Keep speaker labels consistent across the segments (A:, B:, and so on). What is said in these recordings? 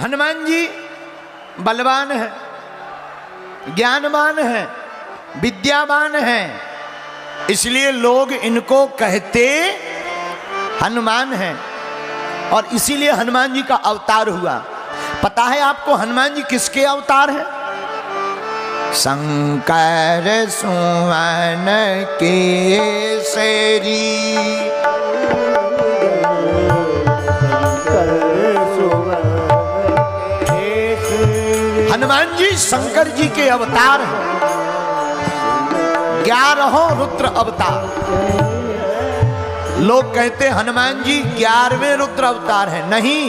A: हनुमान जी बलवान है, ज्ञानवान है, विद्यावान है, इसलिए लोग इनको कहते हनुमान हैं और इसीलिए हनुमान जी का अवतार हुआ। पता है आपको हनुमान जी किसके अवतार हैं? शंकर सुवन केसरी। हनुमान जी शंकर जी के अवतार हैं, 11 रुद्र अवतार। लोग कहते हनुमान जी 11वें रुद्र अवतार हैं, नहीं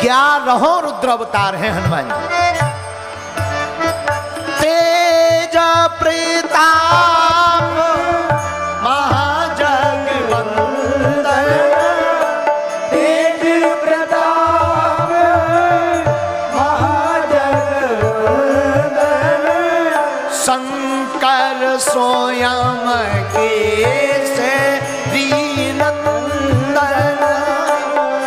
A: 11 रुद्र अवतार हैं हनुमान जी। तेज प्रताप महाजगवंदन, तेज प्रताप महाजगवंदन, शंकर स्वयं केसरी नंदन,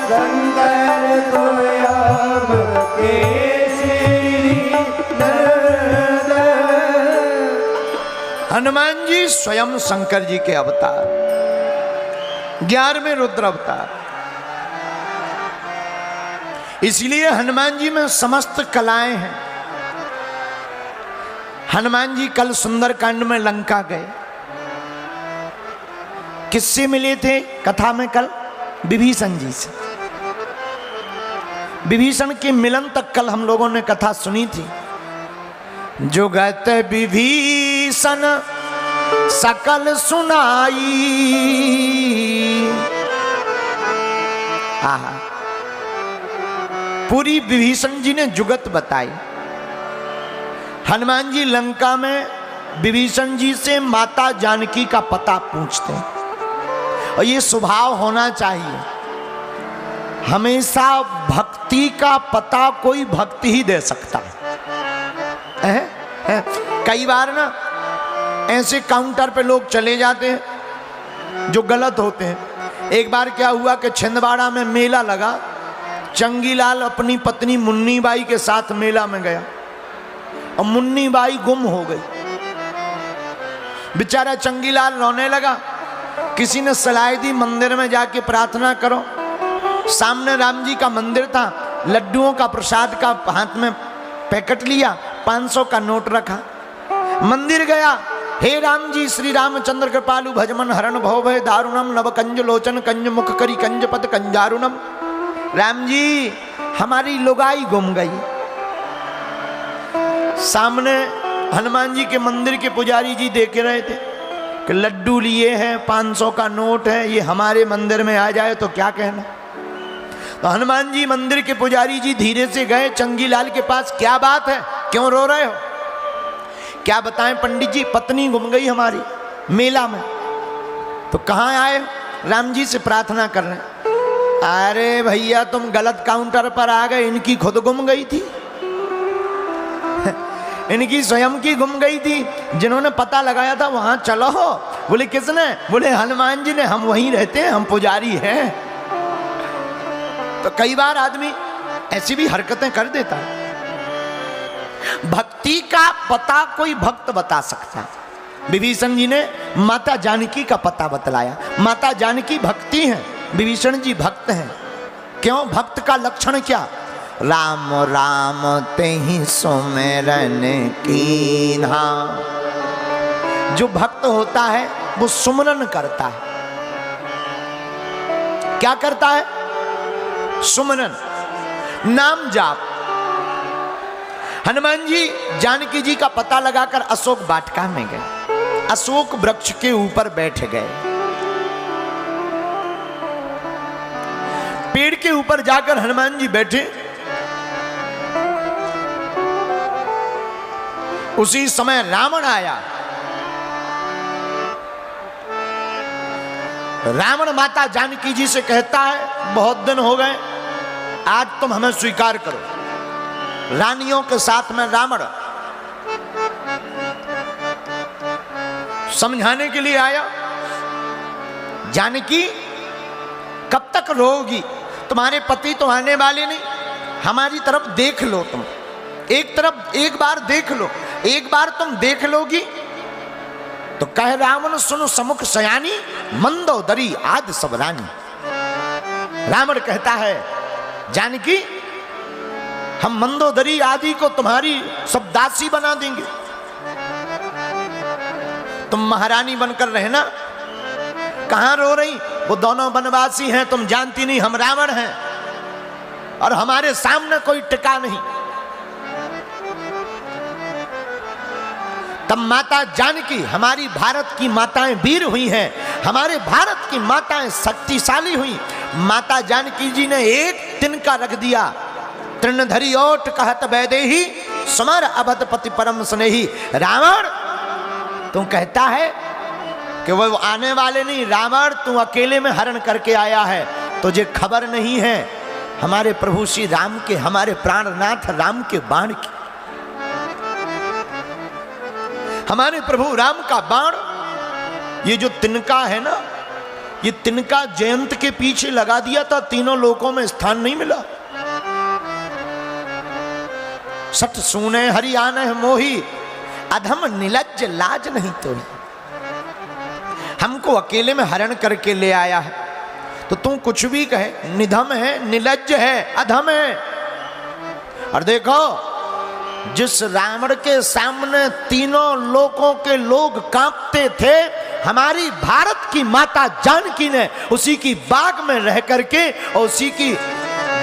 A: शंकर स्वयं केसरी नंदन। हनुमान जी स्वयं शंकर जी के अवतार, 11वें रुद्र अवतार। इसलिए हनुमान जी में समस्त कलाएं हैं। हनुमान जी कल सुंदरकांड में लंका गए, किससे मिले थे कथा में कल? विभीषण जी से। विभीषण के मिलन तक कल हम लोगों ने कथा सुनी थी। जुगत विभीषण सकल सुनाई, आहा, पूरी विभीषण जी ने जुगत बताई। हनुमान जी लंका में विभीषण जी से माता जानकी का पता पूछते हैं और ये स्वभाव होना चाहिए। हमेशा भक्ति का पता कोई भक्ति ही दे सकता है। कई बार ना ऐसे काउंटर पे लोग चले जाते हैं जो गलत होते हैं। एक बार क्या हुआ कि छिंदवाड़ा में मेला लगा, चंगीलाल अपनी पत्नी मुन्नी बाई के साथ मेला में गया और मुन्नी बाई गुम हो गई। बेचारा चंगीलाल रोने लगा। किसी ने सलाह दी मंदिर में जाके प्रार्थना करो। सामने राम जी का मंदिर था, लड्डुओं का प्रसाद का हाथ में पैकेट लिया, 500 का नोट रखा, मंदिर गया। हे राम जी श्री रामचंद्र कृपालु भजमन हरण भव भय दारुणम नव कंज लोचन कंज मुख करी कंज पद कंजारुणम। राम जी हमारी लुगाई गुम गई। सामने हनुमान जी के मंदिर के पुजारी जी देख रहे थे कि लड्डू लिए हैं, 500 का नोट है, ये हमारे मंदिर में आ जाए तो क्या कहना। तो हनुमान जी मंदिर के पुजारी जी धीरे से गए चंगीलाल के पास। क्या बात है, क्यों रो रहे हो? क्या बताएं पंडित जी, पत्नी गुम गई हमारी मेला में। तो कहाँ आए? राम जी से प्रार्थना कर रहे हैं। अरे भैया तुम गलत काउंटर पर आ गए, इनकी खुद गुम गई थी इनकी स्वयं की गुम गई थी। जिन्होंने पता लगाया था वहां चलो। बोले किसने? बोले हनुमान जी ने। हम वहीं रहते हैं, हम पुजारी हैं। तो कई बार आदमी ऐसी भी हरकतें कर देता है। भक्ति का पता कोई भक्त बता सकता है। विभीषण जी ने माता जानकी का पता बतलाया। माता जानकी भक्ति हैं, विभीषण जी भक्त हैं। क्यों? भक्त का लक्षण क्या? राम राम तेहि सुमिरन कीन्हा। जो भक्त होता है वो सुमिरन करता है। क्या करता है? सुमिरन, नाम जाप। हनुमान जी जानकी जी का पता लगाकर अशोक वाटिका में गए, अशोक वृक्ष के ऊपर बैठ गए। पेड़ के ऊपर जाकर हनुमान जी बैठे। उसी समय रावण आया। रावण माता जानकी जी से कहता है बहुत दिन हो गए, आज तुम हमें स्वीकार करो। रानियों के साथ में रावण समझाने के लिए आया। जानकी कब तक रोगी? तुम्हारे पति तो आने वाले नहीं, हमारी तरफ देख लो तुम, एक बार देख लो, एक बार तुम देख लोगी तो कह रावण सुनो समुख सयानी, मंदोदरी आदि सब रानी। रावण कहता है जानकी हम मंदोदरी आदि को तुम्हारी सब दासी बना देंगे, तुम महारानी बनकर रहना। कहां रो रही? वो दोनों वनवासी हैं, तुम जानती नहीं हम रावण हैं और हमारे सामने कोई टिका नहीं। तब माता जानकी, हमारी भारत की माताएं वीर हुई हैं, हमारे भारत की माताएं शक्तिशाली हुई। माता जानकी जी ने एक तिनका रख दिया, तृणधरी ओट कहत वैदेही, समर अवध पति परम स्नेही। रावण तू कहता है कि वो आने वाले नहीं, रावण तू अकेले में हरण करके आया है, तुझे खबर नहीं है हमारे प्रभु श्री राम के, हमारे प्राणनाथ राम के बाण की। हमारे प्रभु राम का बाण, ये जो तिनका है ना, ये तिनका जयंत के पीछे लगा दिया था, तीनों लोकों में स्थान नहीं मिला। सठ सुने हरि आने मोही, अधम निलज्ज लाज नहीं तोही। हमको अकेले में हरण करके ले आया है तो तू कुछ भी कहे, निधम है, निलज्ज है, अधम है। और देखो जिस रावण के सामने तीनों लोकों के लोग कांपते थे, हमारी भारत की माता जानकी ने उसी की बाग में रह करके और उसी की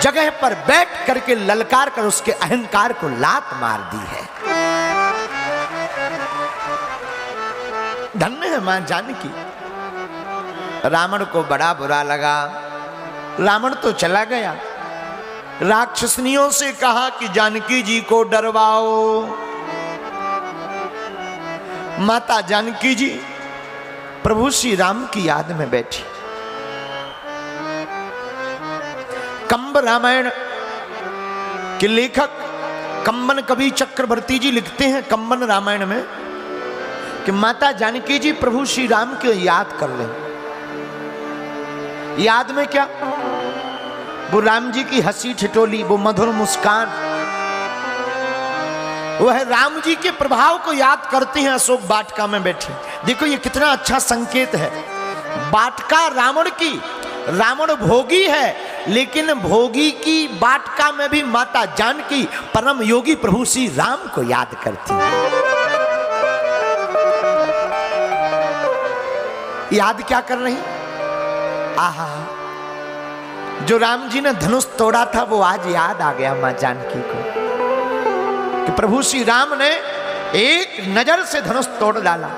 A: जगह पर बैठ करके ललकार कर उसके अहंकार को लात मार दी है। धन्य है मां जानकी। रावण को बड़ा बुरा लगा, रावण तो चला गया। राक्षसनियों से कहा कि जानकी जी को डरवाओ। माता जानकी जी प्रभु श्री राम की याद में बैठी। कंब रामायण के लेखक कंबन कवि चक्रवर्ती जी लिखते हैं कंबन रामायण में कि माता जानकी जी प्रभु श्री राम को याद कर लें। याद में क्या? वो राम जी की हंसी ठिठोली, वो मधुर मुस्कान, वह राम जी के प्रभाव को याद करते हैं अशोक वाटिका में बैठे। देखो ये कितना अच्छा संकेत है। वाटिका रावण की, रावण भोगी है, लेकिन भोगी की वाटिका में भी माता जानकी परम योगी प्रभु श्री राम को याद करती है। याद क्या कर रही? आहा, जो राम जी ने धनुष तोड़ा था वो आज याद आ गया मां जानकी को कि प्रभु श्री राम ने एक नजर से धनुष तोड़ डाला।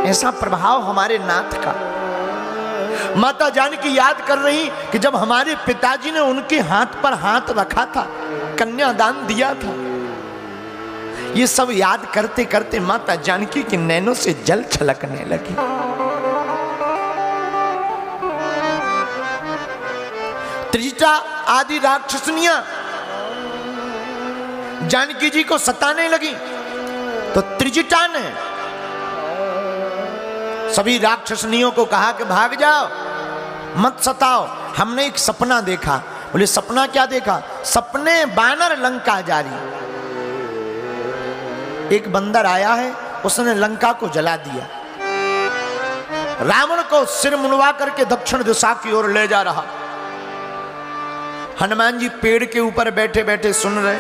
A: ऐसा प्रभाव हमारे नाथ का। माता जानकी याद कर रही कि जब हमारे पिताजी ने उनके हाथ पर हाथ रखा था, कन्यादान दिया था। ये सब याद करते करते माता जानकी के नैनों से जल छलकने लगे। त्रिजटा आदि राक्षसनियां जानकी जी को सताने लगी तो त्रिजटा ने सभी राक्षसनियों को कहा कि भाग जाओ, मत सताओ, हमने एक सपना देखा। बोले सपना क्या देखा? सपने बानर लंका जा रही। एक बंदर आया है, उसने लंका को जला दिया। रावण को सिर मुंडवा करके दक्षिण दिशा की ओर ले जा रहा। हनुमान जी पेड़ के ऊपर बैठे बैठे सुन रहे।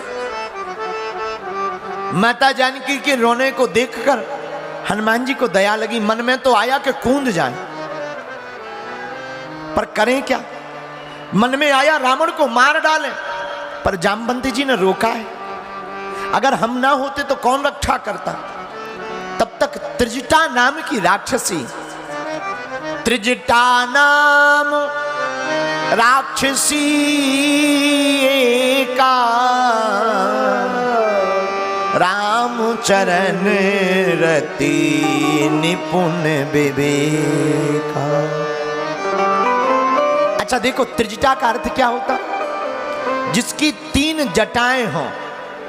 A: माता जानकी के रोने को देखकर हनुमान जी को दया लगी। मन में तो आया कि कूद जाए, पर करें क्या? मन में आया रावण को मार डालें, पर जामवंती जी ने रोका है। अगर हम ना होते तो कौन रक्षा करता? तब तक त्रिजटा नाम की राक्षसी, त्रिजटा नाम राक्षसी का राम चरण रति निपुण विवेका। अच्छा देखो, त्रिजटा का अर्थ क्या होता? जिसकी 3 जटाएं हों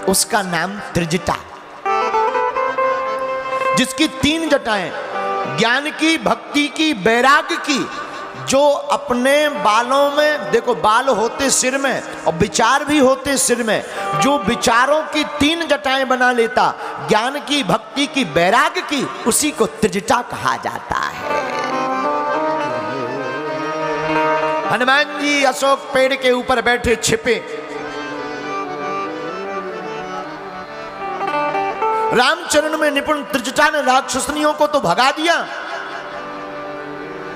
A: उसका नाम त्रिजटा। जिसकी 3 जटाएं, ज्ञान की, भक्ति की, वैराग्य की, जो अपने बालों में, देखो बाल होते सिर में और विचार भी होते सिर में, जो विचारों की 3 जटाएं बना लेता, ज्ञान की, भक्ति की, वैराग्य की, उसी को त्रिजटा कहा जाता है। हनुमान जी अशोक पेड़ के ऊपर बैठे छिपे, रामचरण में निपुण त्रिजटा ने राक्षसनियों को तो भगा दिया,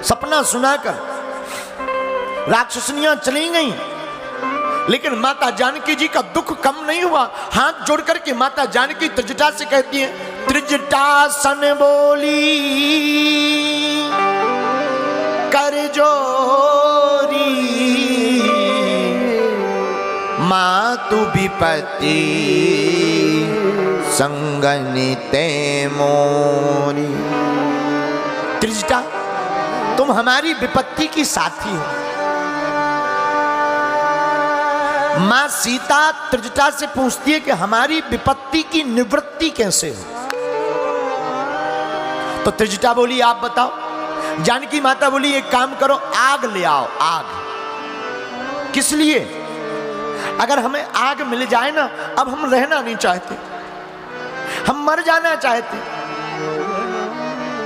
A: सपना सुनाकर राक्षसनियां चली गईं, लेकिन माता जानकी जी का दुख कम नहीं हुआ। हाथ जोड़ करके माता जानकी त्रिजटा से कहती है, त्रिजटा सन बोली कर जोरी, मातु विपत्ति संगनिते मोरी। त्रिजटा तुम हमारी विपत्ति की साथी हो। मां सीता त्रिजटा से पूछती है कि हमारी विपत्ति की निवृत्ति कैसे हो। तो त्रिजटा बोली आप बताओ। जानकी माता बोली एक काम करो, आग ले आओ। आग किस लिए? अगर हमें आग मिल जाए ना, अब हम रहना नहीं चाहते, हम मर जाना चाहते,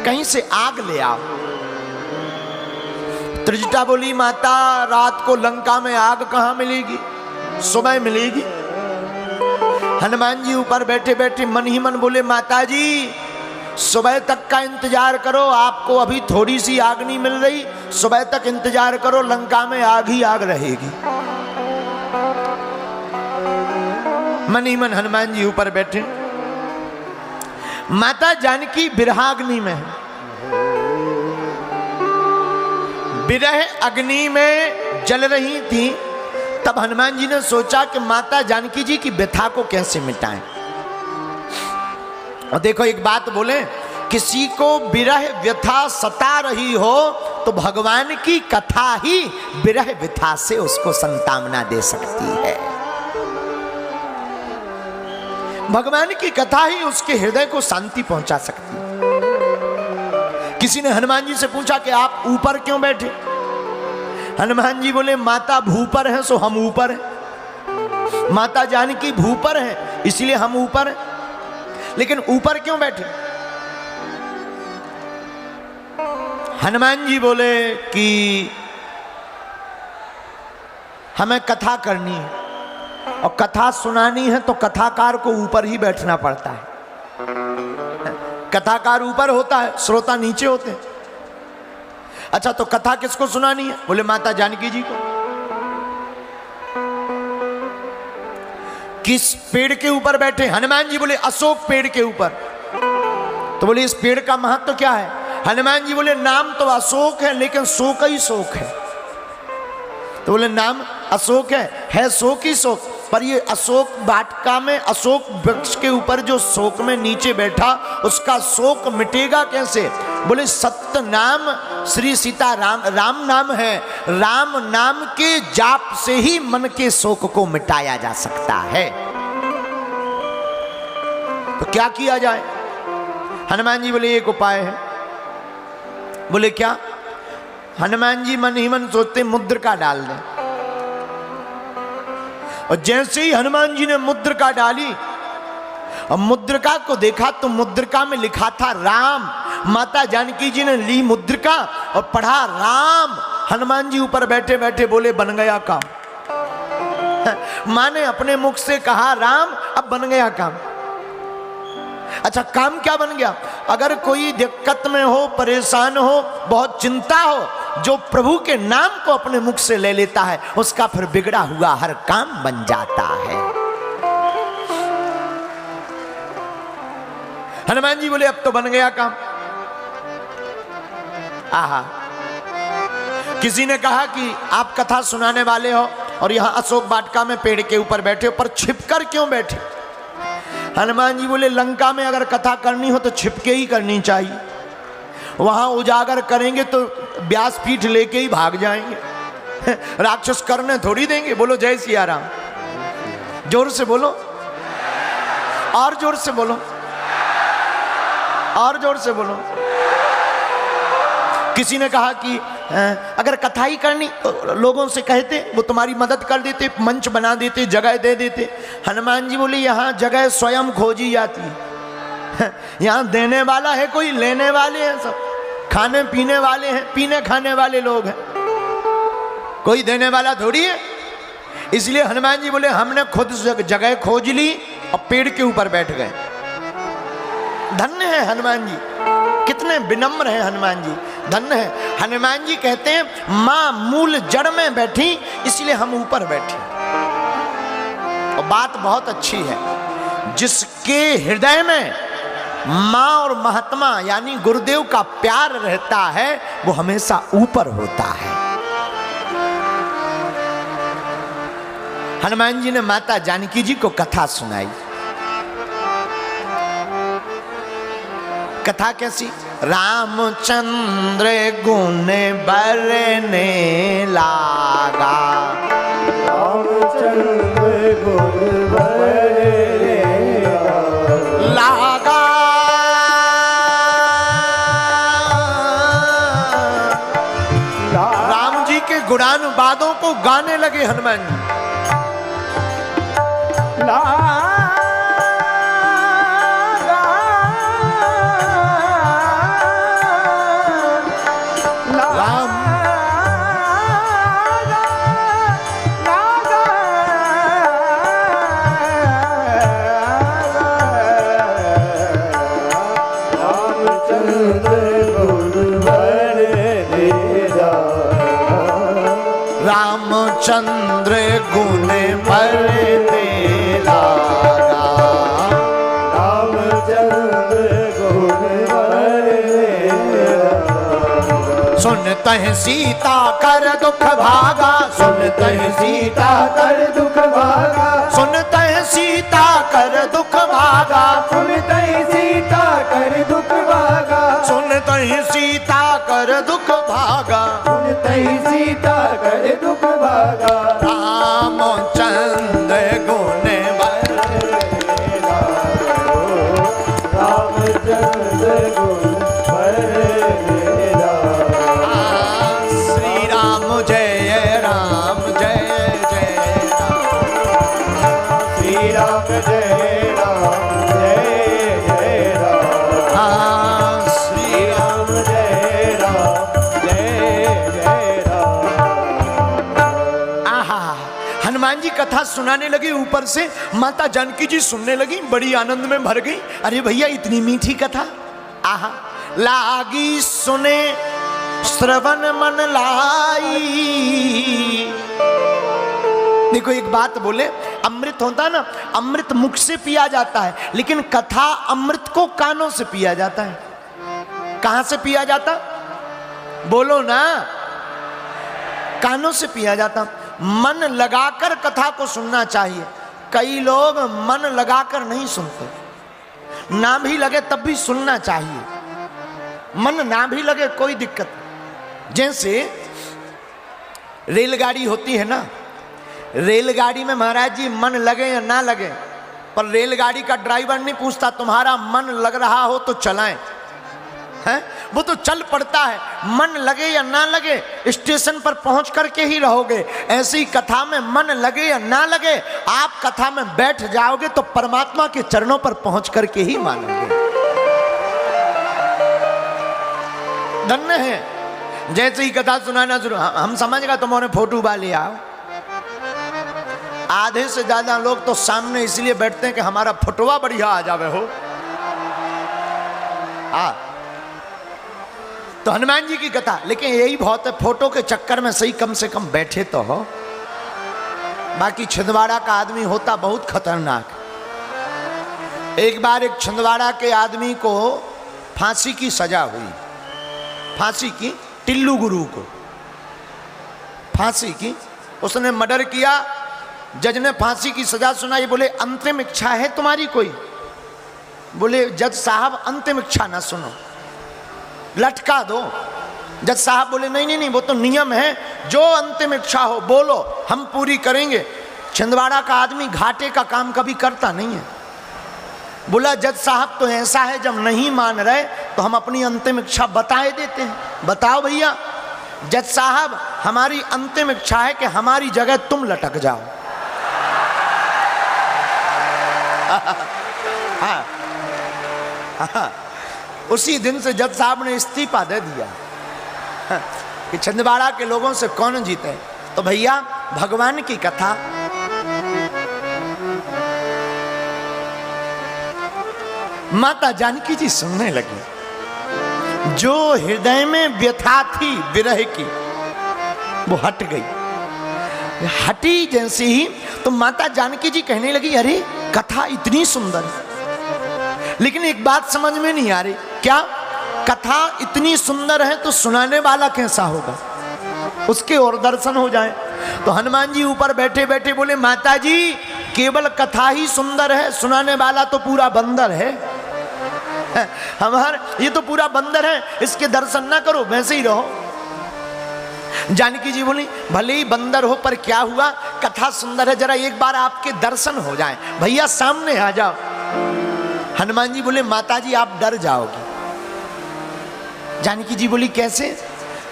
A: कहीं से आग ले आओ। त्रिजटा बोली माता रात को लंका में आग कहां मिलेगी, सुबह मिलेगी। हनुमान जी ऊपर बैठे बैठे मन ही मन बोले माता जी सुबह तक का इंतजार करो, आपको अभी थोड़ी सी आग नहीं मिल रही, सुबह तक इंतजार करो, लंका में आग ही आग रहेगी। मन ही मन हनुमान जी ऊपर बैठे। माता जानकी विरहाग्नि में है, विरह अग्नि में जल रही थी। तब हनुमान जी ने सोचा कि माता जानकी जी की व्यथा को कैसे मिटाएं। और देखो एक बात बोले, किसी को विरह व्यथा सता रही हो तो भगवान की कथा ही विरह व्यथा से उसको संतावना दे सकती है। भगवान की कथा ही उसके हृदय को शांति पहुंचा सकती है। किसी ने हनुमान जी से पूछा कि आप ऊपर क्यों बैठे? हनुमान जी बोले माता भूपर हैं सो हम ऊपर हैं। माता जानकी भूपर हैं इसलिए हम ऊपर हैं। लेकिन ऊपर क्यों बैठे? हनुमान जी बोले कि हमें कथा करनी है और कथा सुनानी है तो कथाकार को ऊपर ही बैठना पड़ता है। कथाकार ऊपर होता है, श्रोता नीचे होते हैं। अच्छा तो कथा किसको सुनानी है? बोले माता जानकी जी को। किस पेड़ के ऊपर बैठे? हनुमान जी बोले अशोक पेड़ के ऊपर। तो बोले इस पेड़ का महत्व क्या है? हनुमान जी बोले नाम तो अशोक है लेकिन शोक ही शोक है। तो बोले नाम अशोक है शोक ही शोक, पर ये अशोक वाटिका में अशोक वृक्ष के ऊपर जो शोक में नीचे बैठा उसका शोक मिटेगा कैसे? बोले सत्य नाम श्री सीता राम, राम नाम है, राम नाम के जाप से ही मन के शोक को मिटाया जा सकता है। तो क्या किया जाए? हनुमान जी बोले एक उपाय है। बोले क्या? हनुमान जी मन ही मन सोचते मुद्रिका डाल दें। और जैसे ही हनुमान जी ने मुद्रिका डाली और मुद्रिका को देखा तो मुद्रिका में लिखा था राम। माता जानकी जी ने ली मुद्रिका और पढ़ा राम। हनुमान जी ऊपर बैठे बैठे बोले बन गया काम। मां ने अपने मुख से कहा राम, अब बन गया काम। अच्छा काम क्या बन गया? अगर कोई दिक्कत में हो, परेशान हो, बहुत चिंता हो, जो प्रभु के नाम को अपने मुख से ले लेता है उसका फिर बिगड़ा हुआ हर काम बन जाता है। हनुमान जी बोले अब तो बन गया काम। आहा, किसी ने कहा कि आप कथा सुनाने वाले हो और यहां अशोक वाटिका में पेड़ के ऊपर बैठे हो, पर छिपकर क्यों बैठे? हनुमान जी बोले लंका में अगर कथा करनी हो तो छिपके ही करनी चाहिए। वहां उजागर करेंगे तो व्यासपीठ लेके ही भाग जाएंगे। राक्षस करने थोड़ी देंगे। बोलो जय सिया राम। जोर से बोलो, और जोर से बोलो, और जोर से बोलो। किसी ने कहा कि अगर कथा ही करनी तो लोगों से कहते, वो तुम्हारी मदद कर देते, मंच बना देते, जगह दे देते। हनुमान जी बोले यहाँ जगह स्वयं खोजी जाती है, यहाँ देने वाला है कोई, लेने वाले हैं सब, खाने पीने वाले हैं, पीने खाने वाले लोग हैं, कोई देने वाला थोड़ी है। इसलिए हनुमान जी बोले हमने खुद जगह खोज ली और पेड़ के ऊपर बैठ गए। धन्य है हनुमान जी, कितने विनम्र हैं हनुमान जी, धन्य है। हनुमान जी कहते हैं मां मूल जड़ में बैठी इसलिए हम ऊपर बैठे। और बात बहुत अच्छी है, जिसके हृदय में मां और महात्मा यानी गुरुदेव का प्यार रहता है वो हमेशा ऊपर होता है। हनुमान जी ने माता जानकी जी को कथा सुनाई। कथा कैसी? रामचंद्र गुण बरने लागा,
B: रामचंद्र गुण बरने
A: लागा, राम जी के गुणानुवादों को गाने लगे हनुमान जी। रामचंद्र गुण बरने लागा,
B: रामचंद्र गुण बरने लागा।
A: सुनते हैं सीता कर दुख भागा, सुनते हैं सीता
B: कर दुख भागा,
A: सुनते हैं सीता कर दुख भागा,
B: सुनते ही सीता कर दुख भागा,
A: सुनते हैं सीता कर दुख भागा,
B: सुनते ही सीता कर दुख भागा।
A: रामचंद्र गुण बरने
B: लागा, रामचंद्र गुण बरने लागा।
A: श्री राम जय राम जय जय राम,
B: श्री राम जय राम जय जय राम, श्री राम जय राम जय जय राम।
A: आहा, हनुमान जी कथा सुनाने लगे, ऊपर से माता जानकी जी सुनने लगी, बड़ी आनंद में भर गई। अरे भैया इतनी मीठी कथा, आहा, लागी सुने श्रवण मन लाई। देखो एक बात बोले, अमृत होता ना, अमृत मुख से पिया जाता है, लेकिन कथा अमृत को कानों से पिया जाता है। कहां से पिया जाता? बोलो ना, कानों से पिया जाता। मन लगाकर कथा को सुनना चाहिए। कई लोग मन लगाकर नहीं सुनते, ना भी लगे तब भी सुनना चाहिए। मन ना भी लगे कोई दिक्कत नहीं। जैसे रेलगाड़ी होती है ना, रेलगाड़ी में महाराज जी मन लगे या ना लगे, पर रेलगाड़ी का ड्राइवर नहीं पूछता तुम्हारा मन लग रहा हो तो चलाएं, हैं? वो तो चल पड़ता है, मन लगे या ना लगे स्टेशन पर पहुंच करके ही रहोगे। ऐसे ही कथा में मन लगे या ना लगे, आप कथा में बैठ जाओगे तो परमात्मा के चरणों पर पहुंच करके ही मानोगे। धन्य है। जैसे ही कथा सुनाना शुरू, हम समझ गए तुम्हारे फोटो वाले आओ। आधे से ज्यादा लोग तो सामने इसलिए बैठते हैं कि हमारा फोटोवा बढ़िया आ जावे हो। तो हनुमान जी की कथा, लेकिन यही बहुत है, फोटो के चक्कर में सही कम से कम बैठे तो हो। बाकी छिंदवाड़ा का आदमी होता बहुत खतरनाक। एक बार एक छिंदवाड़ा के आदमी को फांसी की सजा हुई, फांसी की, टिल्लू गुरु को फांसी की। उसने मर्डर किया, जज ने फांसी की सजा सुनाई। बोले अंतिम इच्छा है तुम्हारी कोई? बोले जज साहब अंतिम इच्छा ना सुनो, लटका दो। जज साहब बोले नहीं नहीं नहीं, वो तो नियम है, जो अंतिम इच्छा हो बोलो, हम पूरी करेंगे। छिंदवाड़ा का आदमी घाटे का काम कभी करता नहीं है। बोला जज साहब तो ऐसा है, जब नहीं मान रहे तो हम अपनी अंतिम इच्छा बताए देते हैं, बताओ भैया। जज साहब हमारी अंतिम इच्छा है कि हमारी जगह तुम लटक जाओ। हाँ, हाँ, उसी दिन से जज साहब ने इस्तीफा दे दिया कि छिंदवाड़ा के लोगों से कौन जीते। तो भैया भगवान की कथा माता जानकी जी सुनने लगी। जो हृदय में व्यथा थी विरह की वो हट गई। हटी जैसे ही तो माता जानकी जी कहने लगी, अरे कथा इतनी सुंदर, लेकिन एक बात समझ में नहीं आ रही, क्या कथा इतनी सुंदर है तो सुनाने वाला कैसा होगा, उसके और दर्शन हो जाए। तो हनुमान जी ऊपर बैठे बैठे बोले, माता जी केवल कथा ही सुंदर है, सुनाने वाला तो पूरा बंदर है। हमार ये तो पूरा बंदर है, इसके दर्शन ना करो, वैसे ही रहो। जानकी जी बोली, भले ही बंदर हो पर क्या हुआ, कथा सुंदर है, जरा एक बार आपके दर्शन हो जाएं, भैया सामने आ जाओ। हनुमान जी बोले, माता जी आप डर जाओगी। जानकी जी बोली, कैसे?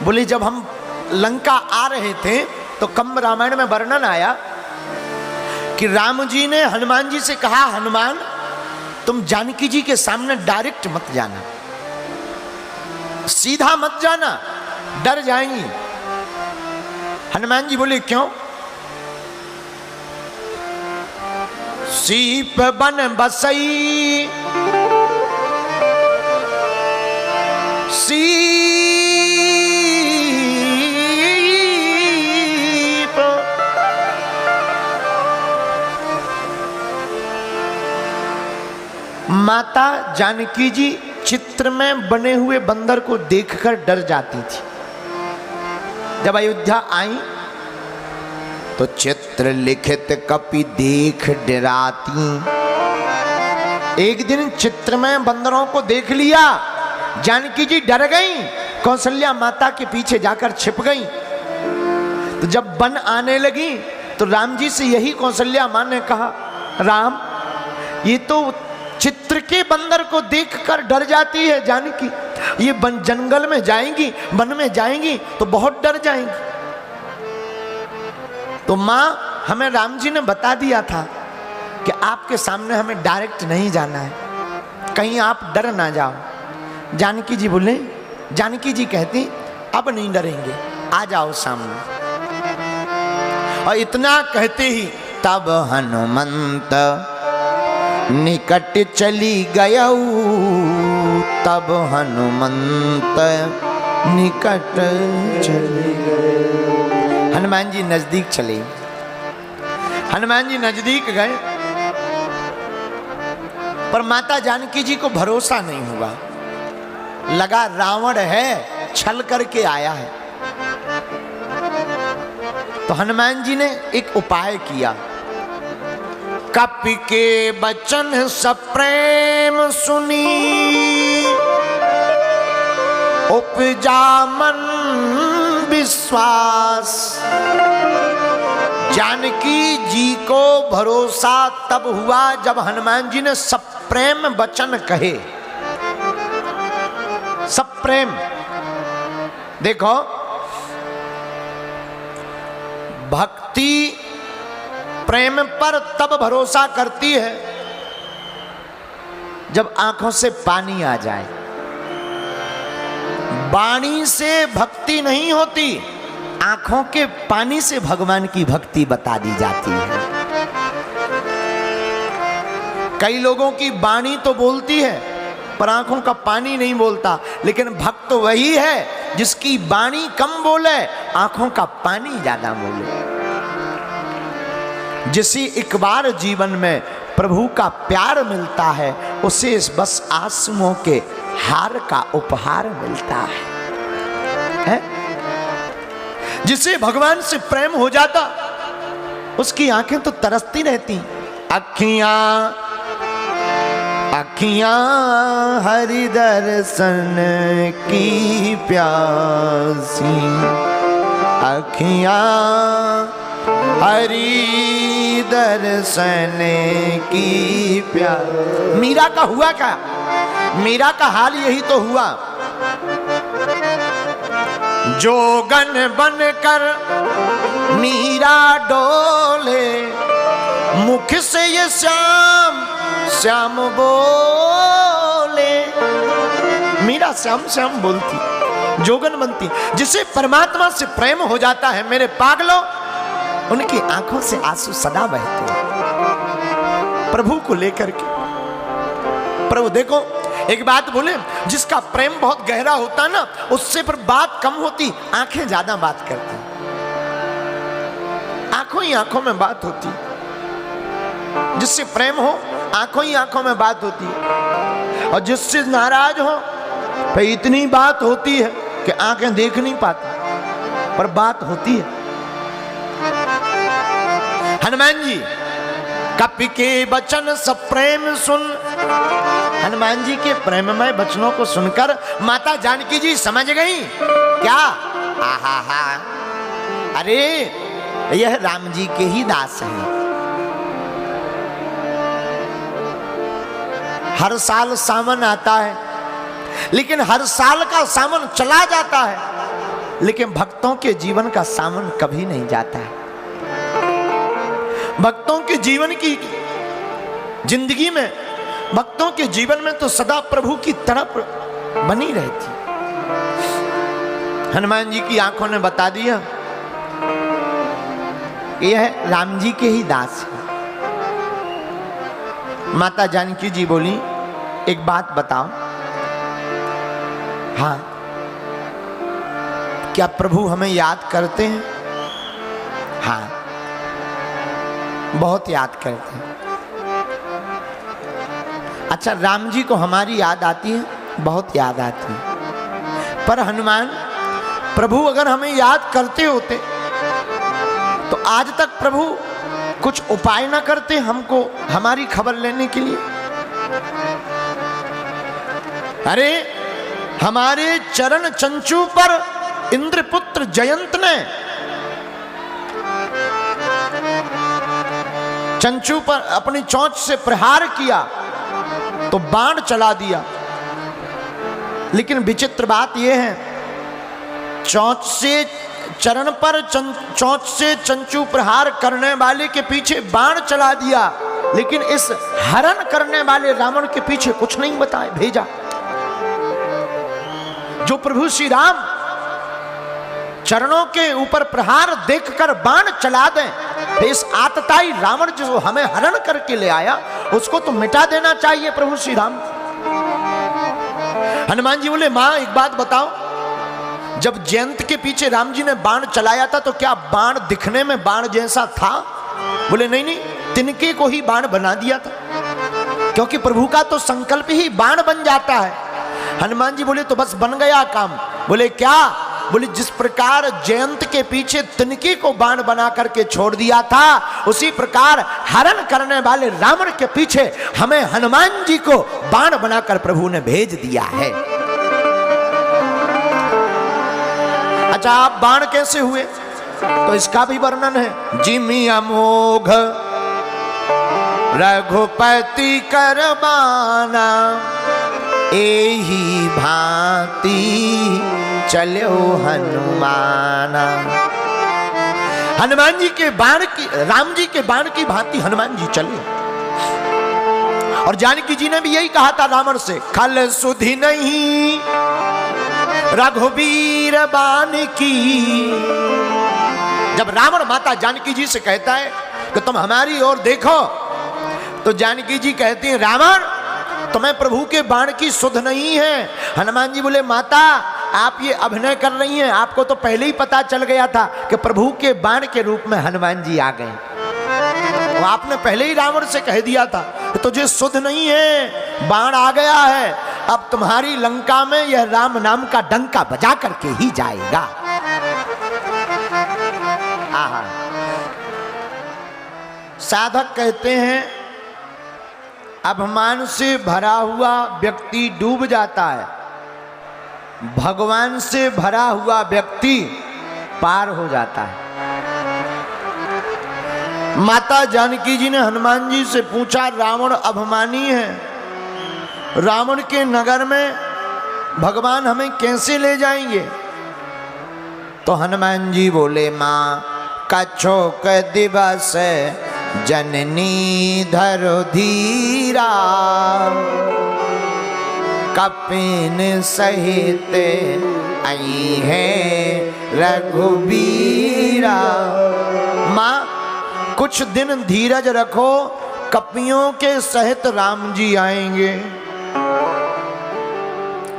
A: बोले, जब हम लंका आ रहे थे तो कंब रामायण में वर्णन आया कि राम जी ने हनुमान जी से कहा, हनुमान तुम जानकी जी के सामने डायरेक्ट मत जाना, सीधा मत जाना, डर जाएंगी। हनुमान जी बोले, क्यों? सीप बन बसई सीप माता जानकी जी चित्र में बने हुए बंदर को देखकर डर जाती थी। जब अयोध्या आई तो चित्र लिखित कपि देख डराती। एक दिन चित्र में बंदरों को देख लिया, जानकी जी डर गई, कौशल्या माता के पीछे जाकर छिप गई। तो जब वन आने लगी तो राम जी से यही कौशल्या मां ने कहा, राम ये तो चित्र के बंदर को देखकर डर जाती है जानकी, ये जंगल में जाएंगी, वन में जाएंगी तो बहुत डर जाएंगी। तो मां हमें राम जी ने बता दिया था कि आपके सामने हमें डायरेक्ट नहीं जाना है, कहीं आप डर ना जाओ। जानकी जी बोले, जानकी जी कहती अब नहीं डरेंगे, आ जाओ सामने। और इतना कहते ही तब हनुमंत निकट चली गयऊ, तब हनुमंत निकट चली गए। हनुमान जी नजदीक चले। हनुमान जी नजदीक गए पर माता जानकी जी को भरोसा नहीं हुआ, लगा रावण है, छल करके आया है। तो हनुमान जी ने एक उपाय किया, कपि के बचन सप्रेम सुनी, उपजा मन विश्वास। जानकी जी को भरोसा तब हुआ जब हनुमान जी ने सप्रेम वचन कहे। सप्रेम, देखो भक्ति प्रेम पर तब भरोसा करती है जब आंखों से पानी आ जाए। वाणी से भक्ति नहीं होती, आंखों के पानी से भगवान की भक्ति बता दी जाती है। कई लोगों की वाणी तो बोलती है पर आंखों का पानी नहीं बोलता, लेकिन भक्त तो वही है जिसकी वाणी कम बोले, आंखों का पानी ज्यादा बोले। जिसे एक बार जीवन में प्रभु का प्यार मिलता है उसे इस बस आंसुओं के हार का उपहार मिलता है? जिसे भगवान से प्रेम हो जाता उसकी आंखें तो तरसती रहती। अखियां अखियां हरि दर्शन की प्यासी, अखियां हरि दर्शन की प्यास। मीरा का हुआ क्या? मीरा का हाल यही तो हुआ। जोगन बनकर मीरा डोले, मुख से ये श्याम श्याम बोले। मीरा श्याम श्याम बोलती, जोगन बनती। जिसे परमात्मा से प्रेम हो जाता है मेरे पागलों, उनकी आंखों से आंसू सदा बहते हैं प्रभु को लेकर के। प्रभु देखो, एक बात बोले, जिसका प्रेम बहुत गहरा होता ना, उससे पर बात कम होती, आंखें ज्यादा बात करती। आंखों ही आंखों में बात होती। जिससे प्रेम हो, आंखों ही आंखों में बात होती है। और जिससे नाराज हो, तो इतनी बात होती है कि आंखें देख नहीं पाती, पर बात होती है। हनुमान जी कपि के वचन सब प्रेम सुन। हनुमान जी के प्रेममय वचनों को सुनकर माता जानकी जी समझ गई। क्या? आहा हा, अरे यह राम जी के ही दास हैं। हर साल सावन आता है, लेकिन हर साल का सावन चला जाता है, लेकिन भक्तों के जीवन का सावन कभी नहीं जाता है। भक्तों के जीवन की जिंदगी में, भक्तों के जीवन में तो सदा प्रभु की तड़प बनी रहती। हनुमान जी की आंखों ने बता दिया यह राम जी के ही दास है। माता जानकी जी बोली, एक बात बताओ, हाँ, क्या प्रभु हमें याद करते हैं? हाँ, बहुत याद करते हैं। अच्छा, राम जी को हमारी याद आती है? बहुत याद आती है। पर हनुमान, प्रभु अगर हमें याद करते होते तो आज तक प्रभु कुछ उपाय ना करते हमको हमारी खबर लेने के लिए? अरे हमारे चरण चंचू पर इंद्रपुत्र जयंत ने चंचू पर अपनी चोंच से प्रहार किया तो बाण चला दिया। लेकिन विचित्र बात यह है, चोंच से चरण पर चोंच से चंचू प्रहार करने वाले के पीछे बाण चला दिया, लेकिन इस हरण करने वाले रावण के पीछे कुछ नहीं बताए भेजा। जो प्रभु श्री राम चरणों के ऊपर प्रहार देखकर बाण चला दें, तो इस आतताई रावण जो हमें हरण करके ले आया, उसको तो मिटा देना चाहिए प्रभु श्री राम। हनुमान जी बोले, मां एक बात बताओ, जब जयंत के पीछे राम जी ने बाण चलाया था तो क्या बाण दिखने में बाण जैसा था? बोले नहीं नहीं, तिनके को ही बाण बना दिया था, क्योंकि प्रभु का तो संकल्प ही बाण बन जाता है। हनुमान जी बोले, तो बस बन गया काम। बोले क्या? बोले जिस प्रकार जयंत के पीछे तिनके को बाण बना करके छोड़ दिया था, उसी प्रकार हरण करने वाले रावण के पीछे हमें हनुमान जी को बाण बनाकर प्रभु ने भेज दिया है। अच्छा, आप बाण कैसे हुए? तो इसका भी वर्णन है। जिमि अमोघ रघुपति करबाना, एही भांति चलो हनुमाना। हनुमान जी के बाण की, राम जी के बाण की भांति हनुमान जी चले। और जानकी जी ने भी यही कहा था रावण से, खल सुधि नहीं रघुवीर बाण की। जब रावण माता जानकी जी से कहता है कि तुम हमारी ओर देखो, तो जानकी जी कहती हैं, रावण तुम्हें प्रभु के बाण की सुध नहीं है। हनुमान जी बोले, माता आप ये अभिनय कर रही हैं, आपको तो पहले ही पता चल गया था कि प्रभु के बाण के रूप में हनुमान जी आ गए। तो आपने पहले ही रावण से कह दिया था कि तुझे सुध नहीं है, बाण आ गया है, अब तुम्हारी लंका में यह राम नाम का डंका बजा करके ही जाएगा। आहा, साधक कहते हैं अभिमान से भरा हुआ व्यक्ति डूब जाता है, भगवान से भरा हुआ व्यक्ति पार हो जाता है। माता जानकी जी ने हनुमान जी से पूछा, रावण अभिमानी है, रावण के नगर में भगवान हमें कैसे ले जाएंगे? तो हनुमान जी बोले माँ कछोक दिवस जननी धरो धीरा, कपिन सहित आई है रघुबीरा। माँ कुछ दिन धीरज रखो, कपियों के सहित राम जी आएंगे।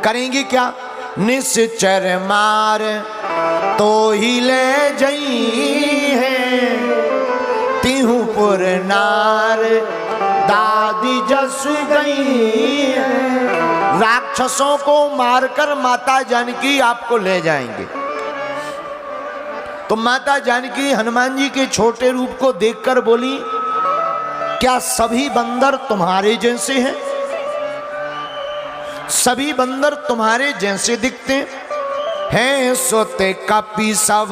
A: करेंगे क्या? निश्चर मार तो ही ले जई है, तिहु पुर नार दादी जसु गई है। राक्षसों को मारकर माता जानकी आपको ले जाएंगे। तो माता जानकी हनुमान जी के छोटे रूप को देखकर बोली, क्या सभी बंदर तुम्हारे जैसे हैं? सभी बंदर तुम्हारे जैसे दिखते हैं? सोते कपि सब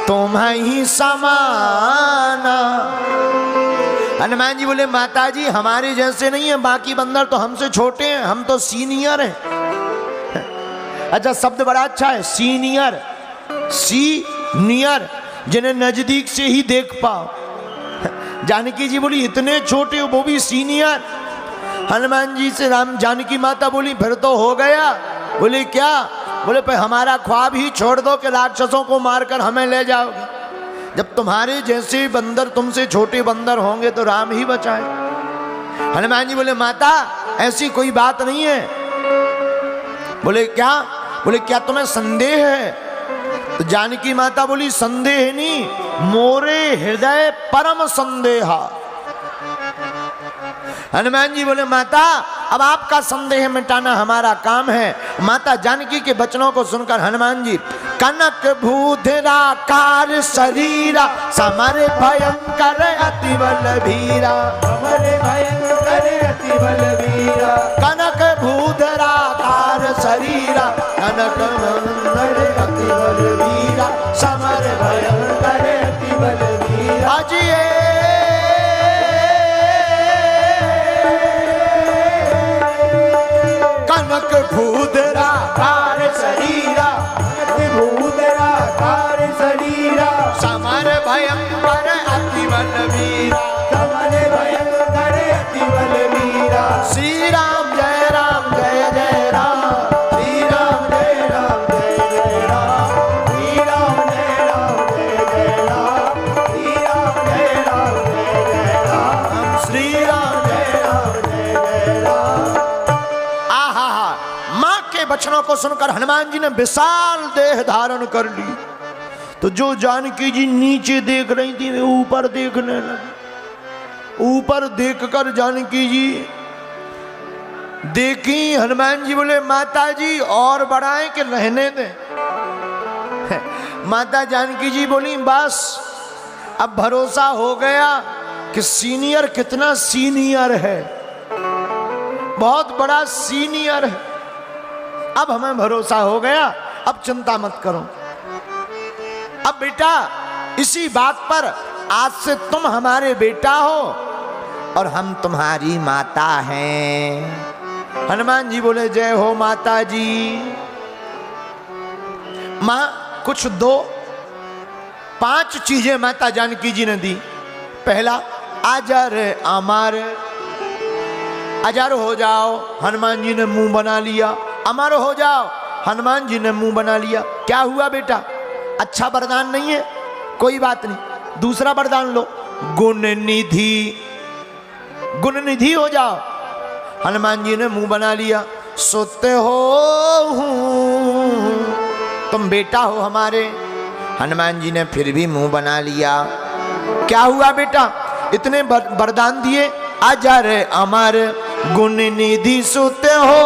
A: तुम ही समाना। हनुमान जी बोले माता जी हमारे जैसे नहीं है, बाकी बंदर तो हमसे छोटे हैं, हम तो सीनियर हैं। अच्छा शब्द बड़ा अच्छा है, सीनियर, सीनियर, जिन्हें नजदीक से ही देख पाओ। जानकी जी बोली इतने छोटे वो भी सीनियर। हनुमान जी से राम जानकी माता बोली फिर तो हो गया। बोले क्या? बोले पर हमारा ख्वाब ही छोड़ दो कि राक्षसों को मारकर हमें ले जाओगे। जब तुम्हारे जैसे बंदर तुमसे छोटे बंदर होंगे तो राम ही बचाए। हनुमान जी बोले माता ऐसी कोई बात नहीं है। बोले क्या? बोले क्या तुम्हें संदेह है? तो जानकी माता बोली संदेह नहीं, मोरे हृदय परम संदेहा। हनुमान जी बोले माता अब आपका संदेह मिटाना हमारा काम है। माता जानकी के वचनों को सुनकर हनुमान जी कनक भूधराकार शरीरा, समर भयंकर अति बलवीरा,
B: समर भयंकर अति बलवीरा।
A: कनक भूधराकार शरीरा, कनक भूधर अति बलवीरा, समर भयंकर अति बलवीरा। अजिए कनक भूधराकार शरीरा,
B: भूधराकार शरीरा,
A: समर भयंकर अति बलवीरा,
B: समर भयंकर अति बलवीरा।
A: श्री राम जय राम जय जय राम,
B: श्री राम जय राम जय जय राम, श्री राम जय राम जय जय राम, श्री राम जय राम जय जय राम,
A: श्री राम
B: जय राम जय जय राम।
A: आहा माँ के वचनों को सुनकर हनुमान जी ने विशाल देह धारण कर ली। तो जो जानकी जी नीचे देख रही थी वे ऊपर देखने लगी। ऊपर देखकर जानकी जी देखी। हनुमान जी बोले माता जी और बढ़ाएं कि रहने दें? माता जानकी जी बोली बस अब भरोसा हो गया कि सीनियर कितना सीनियर है, बहुत बड़ा सीनियर है। अब हमें भरोसा हो गया, अब चिंता मत करो। अब बेटा इसी बात पर आज से तुम हमारे बेटा हो और हम तुम्हारी माता हैं। हनुमान जी बोले जय हो माता जी। मां कुछ 5 चीजें माता जानकी जी ने दी। पहला अजर अमर, अजर हो जाओ, हनुमान जी ने मुंह बना लिया। अमर हो जाओ, हनुमान जी ने मुंह बना लिया। क्या हुआ बेटा? अच्छा वरदान नहीं है, कोई बात नहीं, दूसरा वरदान लो, गुण निधि, गुण निधि हो जाओ। हनुमान जी ने मुंह बना लिया। सोते हो तुम बेटा हो हमारे। हनुमान जी ने फिर भी मुंह बना लिया। क्या हुआ बेटा? इतने वरदान दिए, अजर अमर गुण निधि सोते हो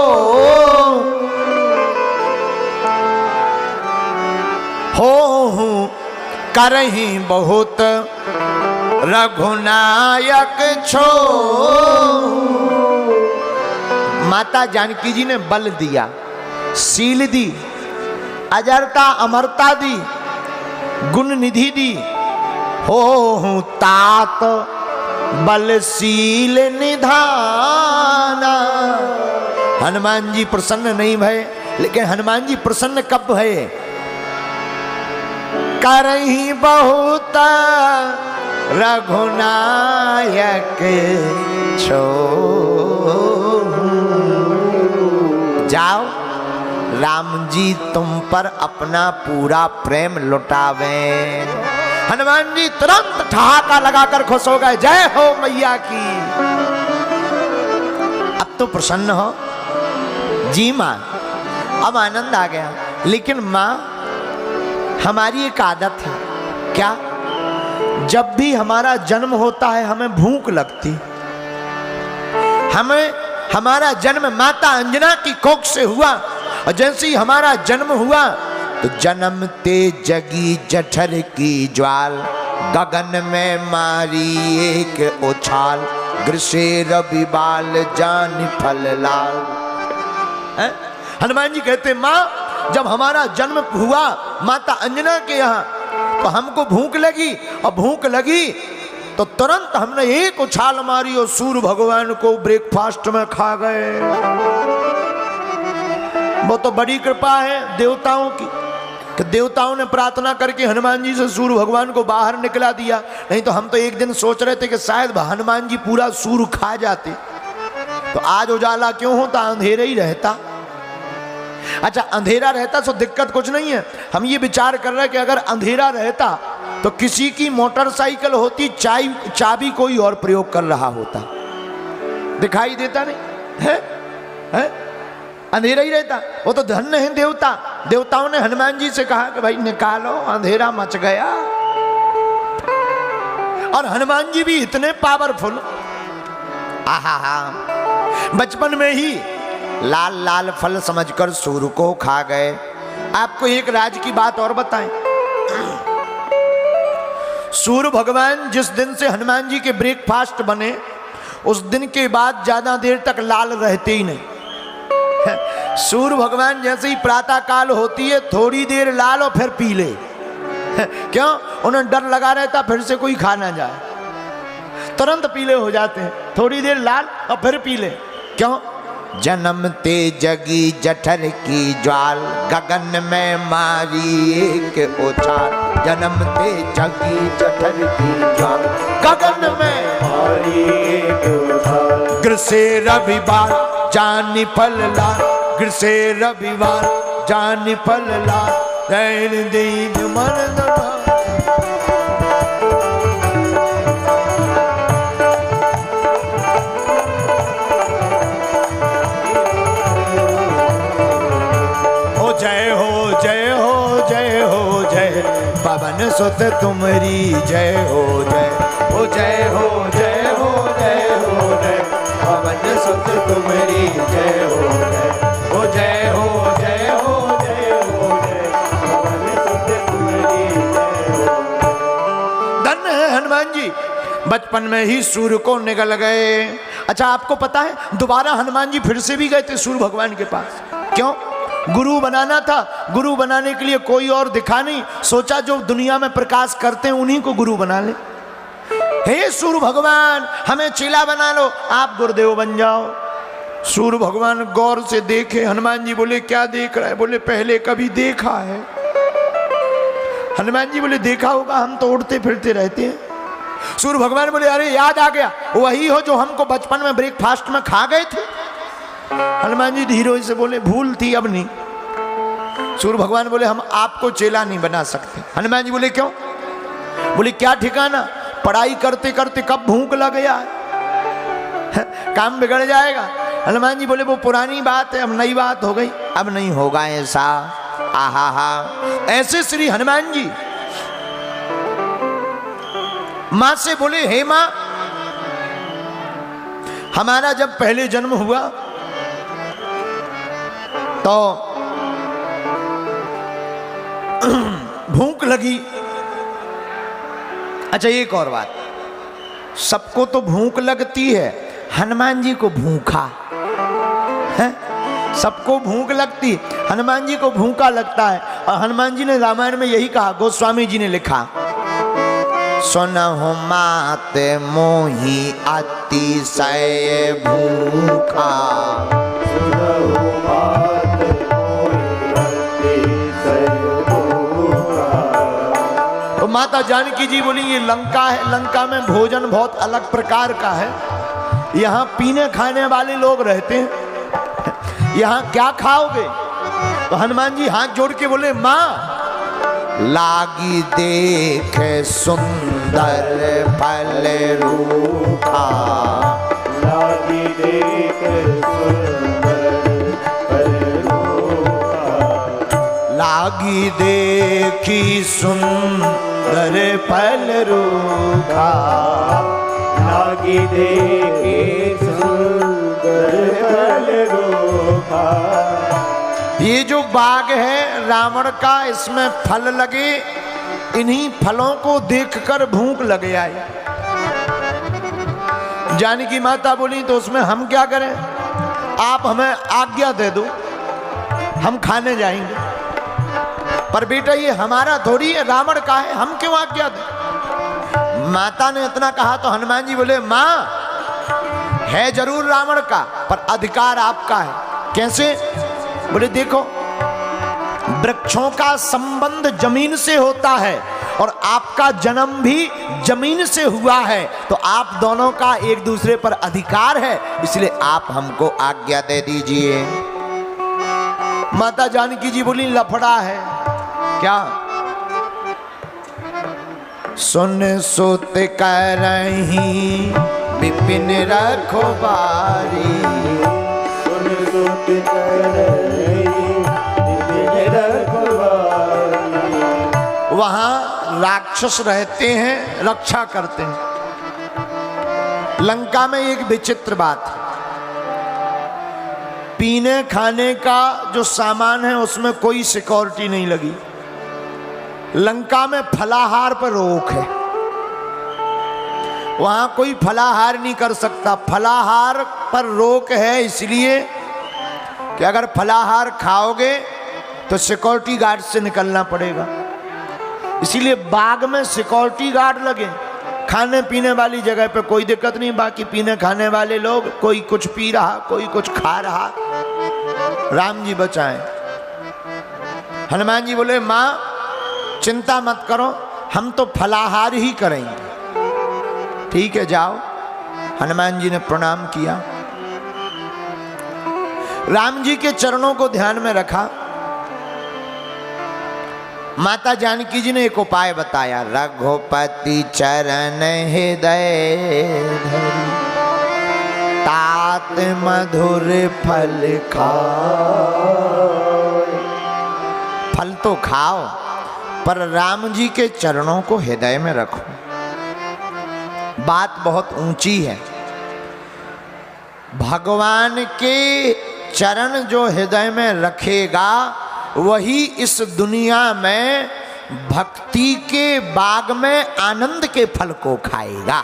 A: करही बहुत रघुनायक छो। माता जानकी जी ने बल दिया, सील दी, अजरता अमरता दी, गुण निधि दी। हो तात बलशील निधाना। हनुमान जी प्रसन्न नहीं भये, लेकिन हनुमान जी प्रसन्न कब भये? करही बहुत रघुनायक छो। जाओ राम जी तुम पर अपना पूरा प्रेम लुटावे। हनुमान जी तुरंत ठहाका लगाकर खुश हो गए, जय हो मैया की। अब तो प्रसन्न हो जी मां, अब आनंद आ गया। लेकिन मां हमारी एक आदत है, क्या? जब भी हमारा जन्म होता है हमें भूख लगती। हमारा जन्म माता अंजना की कोख से हुआ, और जैसे ही हमारा जन्म हुआ तो जन्मते जगी जठर की ज्वाल, गगन में मारी एक उछाल, ग्रसे रवि बाल जान फल लाल। हनुमान जी कहते माँ जब हमारा जन्म हुआ माता अंजना के यहाँ तो हमको भूख लगी, और भूख लगी तो तुरंत हमने एक उछाल मारी और सूर्य भगवान को ब्रेकफास्ट में खा गए। वो तो बड़ी कृपा है देवताओं की कि देवताओं ने प्रार्थना करके हनुमान जी से सूर्य भगवान को बाहर निकला दिया। नहीं तो हम तो एक दिन सोच रहे थे कि शायद हनुमान जी पूरा सूर्य खा जाते तो आज उजाला क्यों होता, अंधेरा ही रहता। अच्छा अंधेरा रहता तो दिक्कत कुछ नहीं है। हम ये विचार कर रहे हैं कि अगर अंधेरा रहता तो किसी की मोटरसाइकिल होती, चाबी कोई और प्रयोग कर रहा होता, दिखाई देता नहीं है, है? अंधेरा ही रहता। वो तो धन्य है देवता, देवताओं ने हनुमान जी से कहा कि भाई निकालो अंधेरा मच गया। और हनुमान जी भी इतने पावरफुल, आहा बचपन में ही लाल लाल फल समझकर सूर्य को खा गए। आपको एक राज की बात और बताएं, सूर्य भगवान जिस दिन से हनुमान जी के ब्रेकफास्ट बने उस दिन के बाद ज्यादा देर तक लाल रहते ही नहीं। सूर्य भगवान जैसे ही प्रातः काल होती है थोड़ी देर लाल और फिर पीले। क्यों? उन्हें डर लगा रहता फिर से कोई खा ना जाए, तुरंत पीले हो जाते हैं। थोड़ी देर लाल और फिर पीले। क्यों? जन्मते जगी जठर की ज्वाल, गगन में मारी एक उछाल, जन्मते जगी जठर की ज्वाल, गगन में मारी एक उछाल, ग्रसे रविवार जानी फल लाल, ग्रसे रविवार जानी फल लाल, रैन दीन मन दबा। जय हो जय हो जय हो जय पवन सुत तुमरी जय हो जय हो जय हो जय हो जय हो जय पवन सुत तुमरी जय हो जय हो जय हो जय हो जय हो जय पवन सुत तुमरी जय हो। धन्य है हनुमान जी, बचपन में ही सूर्य को निगल गए। अच्छा आपको पता है दोबारा हनुमान जी फिर से भी गए थे सूर्य भगवान के पास। क्यों? गुरु बनाना था। गुरु बनाने के लिए कोई और दिखा नहीं, सोचा जो दुनिया में प्रकाश करते हैं उन्हीं को गुरु बना ले। हे सूर्य भगवान हमें चेला बना लो, आप गुरुदेव बन जाओ। सूर्य भगवान गौर से देखे। हनुमान जी बोले क्या देख रहा है? बोले पहले कभी देखा है? हनुमान जी बोले देखा होगा, हम तो उड़ते फिरते रहते हैं। सूर्य भगवान बोले अरे याद आ गया, वही हो जो हमको बचपन में ब्रेकफास्ट में खा गए थे। हनुमान जी धीरे से बोले भूल थी अब नहीं। सूर्य भगवान बोले हम आपको चेला नहीं बना सकते। हनुमान जी बोले क्यों? बोले क्या ठिकाना, पढ़ाई करते करते कब भूख लग गया, काम बिगड़ जाएगा। हनुमान जी बोले वो पुरानी बात है, अब नई बात हो गई, अब नहीं होगा ऐसा। आहा हा। ऐसे श्री हनुमान जी मां से बोले हे मां हमारा जब पहले जन्म हुआ तो भूख लगी। अच्छा एक और बात, सबको तो भूख लगती है, हनुमान जी को भूखा है। सबको भूख लगती, हनुमान जी को भूखा लगता है। और हनुमान जी ने रामायण में यही कहा, गोस्वामी जी ने लिखा सुनहु मात मोही अतिशय भूखा, सुनहु मात मोही अतिशय भूखा, माता जानकी जी बोली ये लंका है, लंका में भोजन बहुत अलग प्रकार का है, यहाँ पीने खाने वाले लोग रहते हैं, यहाँ क्या खाओगे? तो हनुमान जी हाथ जोड़ के बोले माँ लागी देख सुंदर फल रूखा,
B: लागी देख सुंदर फल रूखा,
A: लागी देखी सुंदर फल रूखा,
B: लागी देखे सुंदर फल रूखा।
A: ये जो बाग है रावण का, इसमें फल लगे, इन्हीं फलों को देखकर भूख लग आई। जानकी माता बोली तो उसमें हम क्या करें, आप हमें आज्ञा दे दो, हम खाने जाएंगे। पर बेटा ये हमारा थोड़ी है, रावण का है, हम क्यों आज्ञा दें? माता ने इतना कहा तो हनुमान जी बोले माँ है जरूर रावण का, पर अधिकार आपका है। कैसे? बोले देखो वृक्षों का संबंध जमीन से होता है और आपका जन्म भी जमीन से हुआ है, तो आप दोनों का एक दूसरे पर अधिकार है, इसलिए आप हमको आज्ञा दे दीजिए। माता जानकी जी बोली लफड़ा है क्या? सुन सुत करही विपिन रखवारी,
B: सुत करही विपिन रखवारी।
A: वहां राक्षस रहते हैं, रक्षा करते हैं। लंका में एक विचित्र बात है, पीने खाने का जो सामान है उसमें कोई सिक्योरिटी नहीं लगी। लंका में फलाहार पर रोक है, वहां कोई फलाहार नहीं कर सकता। फलाहार पर रोक है इसलिए कि अगर फलाहार खाओगे तो सिक्योरिटी गार्ड से निकलना पड़ेगा, इसीलिए बाग में सिक्योरिटी गार्ड लगे। खाने पीने वाली जगह पे कोई दिक्कत नहीं, बाकी पीने खाने वाले लोग, कोई कुछ पी रहा, कोई कुछ खा रहा, राम जी बचाएं। हनुमान जी बोले माँ चिंता मत करो, हम तो फलाहार ही करेंगे। ठीक है जाओ। हनुमान जी ने प्रणाम किया, राम जी के चरणों को ध्यान में रखा। माता जानकी जी ने एक उपाय बताया, रघुपति चरण हृदय धरि, तात मधुर फल खाओ। फल तो खाओ पर राम जी के चरणों को हृदय में रखो। बात बहुत ऊंची है। भगवान के चरण जो हृदय में रखेगा वही इस दुनिया में भक्ति के बाग में आनंद के फल को खाएगा।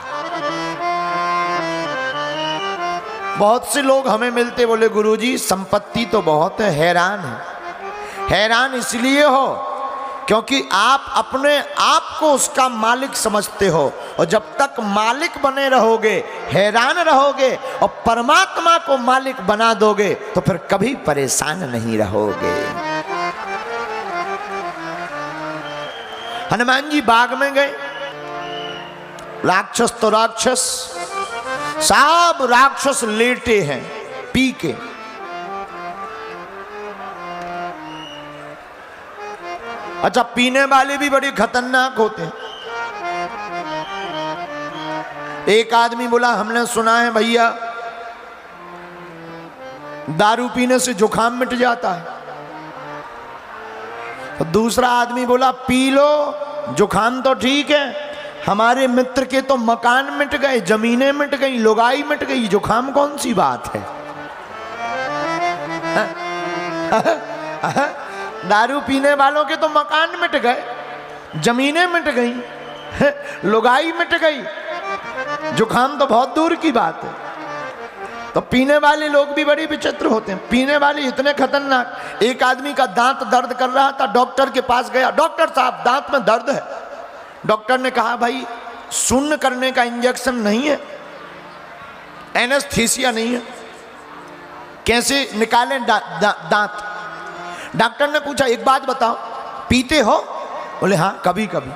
A: बहुत से लोग हमें मिलते, बोले गुरुजी संपत्ति तो बहुत है, हैरान है। हैरान इसलिए हो क्योंकि आप अपने आप को उसका मालिक समझते हो, और जब तक मालिक बने रहोगे, हैरान रहोगे और परमात्मा को मालिक बना दोगे तो फिर कभी परेशान नहीं रहोगे। हनुमान जी बाग में गए, राक्षस तो राक्षस, सब राक्षस लेटे हैं पी के। अच्छा पीने वाले भी बड़े खतरनाक होते हैं। एक आदमी बोला हमने सुना है भैया दारू पीने से जुकाम मिट जाता है। तो दूसरा आदमी बोला पी लो, जुकाम तो ठीक है, हमारे मित्र के तो मकान मिट गए, जमीनें मिट गई, लुगाई मिट गई, जुकाम कौन सी बात है। दारू पीने वालों के तो मकान मिट गए, जमीनें मिट गई, लुगाई मिट गई, जुकाम तो बहुत दूर की बात है। तो पीने वाले लोग भी बड़े विचित्र होते हैं। पीने वाले इतने खतरनाक। एक आदमी का दांत दर्द कर रहा था, डॉक्टर के पास गया, डॉक्टर साहब दांत में दर्द है। डॉक्टर ने कहा भाई शून्य करने का इंजेक्शन नहीं है, एनेस्थीसिया नहीं है, कैसे निकालें दांत। डॉक्टर ने पूछा एक बात बताओ पीते हो? बोले हाँ कभी कभी।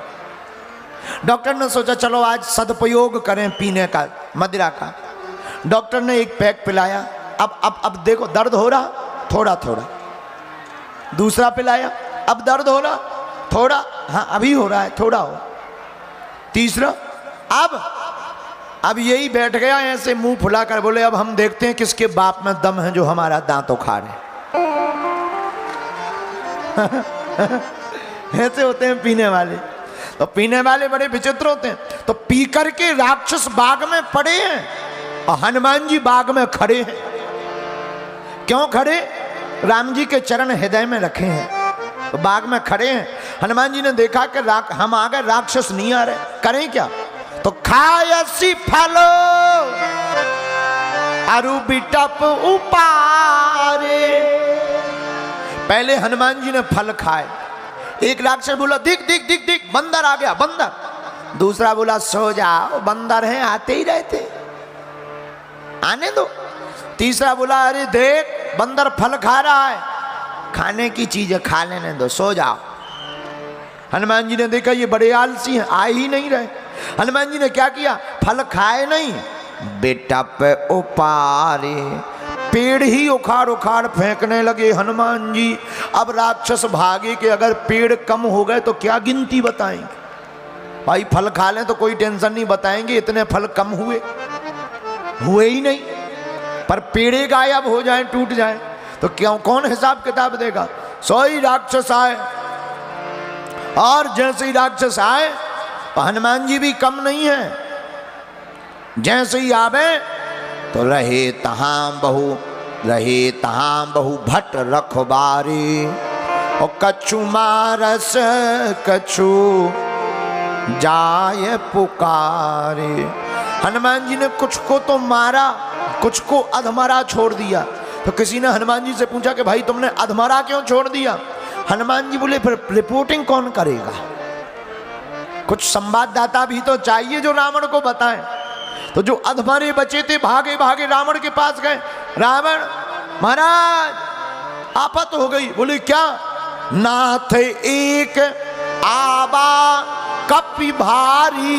A: डॉक्टर ने सोचा चलो आज सदुपयोग करें पीने का, मदिरा का। डॉक्टर ने एक पैक पिलाया। अब देखो दर्द हो रहा थोड़ा थोड़ा। दूसरा पिलाया, अब दर्द हो रहा थोड़ा, हाँ अभी हो रहा है थोड़ा हो। तीसरा, अब यही बैठ गया ऐसे मुंह फुलाकर, बोले अब हम देखते हैं किसके बाप में दम है जो हमारा दांत उखाड़ है। ऐसे होते हैं पीने वाले। तो पीने वाले बड़े विचित्र होते हैं। तो पी करके राक्षस बाग में पड़े हैं और हनुमान जी बाग में खड़े हैं। क्यों खड़े? राम जी के चरण हृदय में रखे हैं, तो बाग में खड़े हैं। हनुमान जी ने देखा कि हम आ गए, राक्षस नहीं आ रहे, करें क्या? तो खायसी फलो अरु बिटप उपारे। पहले हनुमान जी ने फल खाए। एक राक्षस बोला दिख दिख दिख दिख बंदर आ गया, बंदर। दूसरा बोला सो जाओ, बंदर हैं आते ही रहते, आने दो। तीसरा बोला अरे देख बंदर फल खा रहा है, खाने की चीज है, खा लेने दो, सो जाओ। हनुमान जी ने देखा ये बड़े आलसी हैं, आ ही नहीं रहे। हनुमान जी ने क्या किया? फल खाए नहीं, बेटा पे उपारे, पेड़ ही उखाड़ उखाड़ फेंकने लगे हनुमान जी। अब राक्षस भागे कि अगर पेड़ कम हो गए तो क्या गिनती बताएंगे? भाई फल खा लें तो कोई टेंशन नहीं, बताएंगे इतने फल कम हुए, हुए ही नहीं। पर पेड़े गायब हो जाए, टूट जाए तो क्यों, कौन हिसाब किताब देगा? सोई राक्षस आए, और जैसे ही राक्षस आए तो हनुमान जी भी कम नहीं है। जैसे ही आवे तो रहे तहां बहु भट रखबारी, और कछु मारस कछु जाय पुकारे। हनुमान जी ने कुछ को तो मारा, कुछ को अधमरा छोड़ दिया। तो किसी ने हनुमान जी से पूछा कि भाई तुमने अधमरा क्यों छोड़ दिया? हनुमान जी बोले फिर रिपोर्टिंग कौन करेगा? कुछ संवाददाता भी तो चाहिए जो रावण को बताएं। तो जो अधमरे बचे थे भागे भागे रावण के पास गए। रावण महाराज आफत हो गई। बोले क्या? नाथ एक आबा कपि भारी।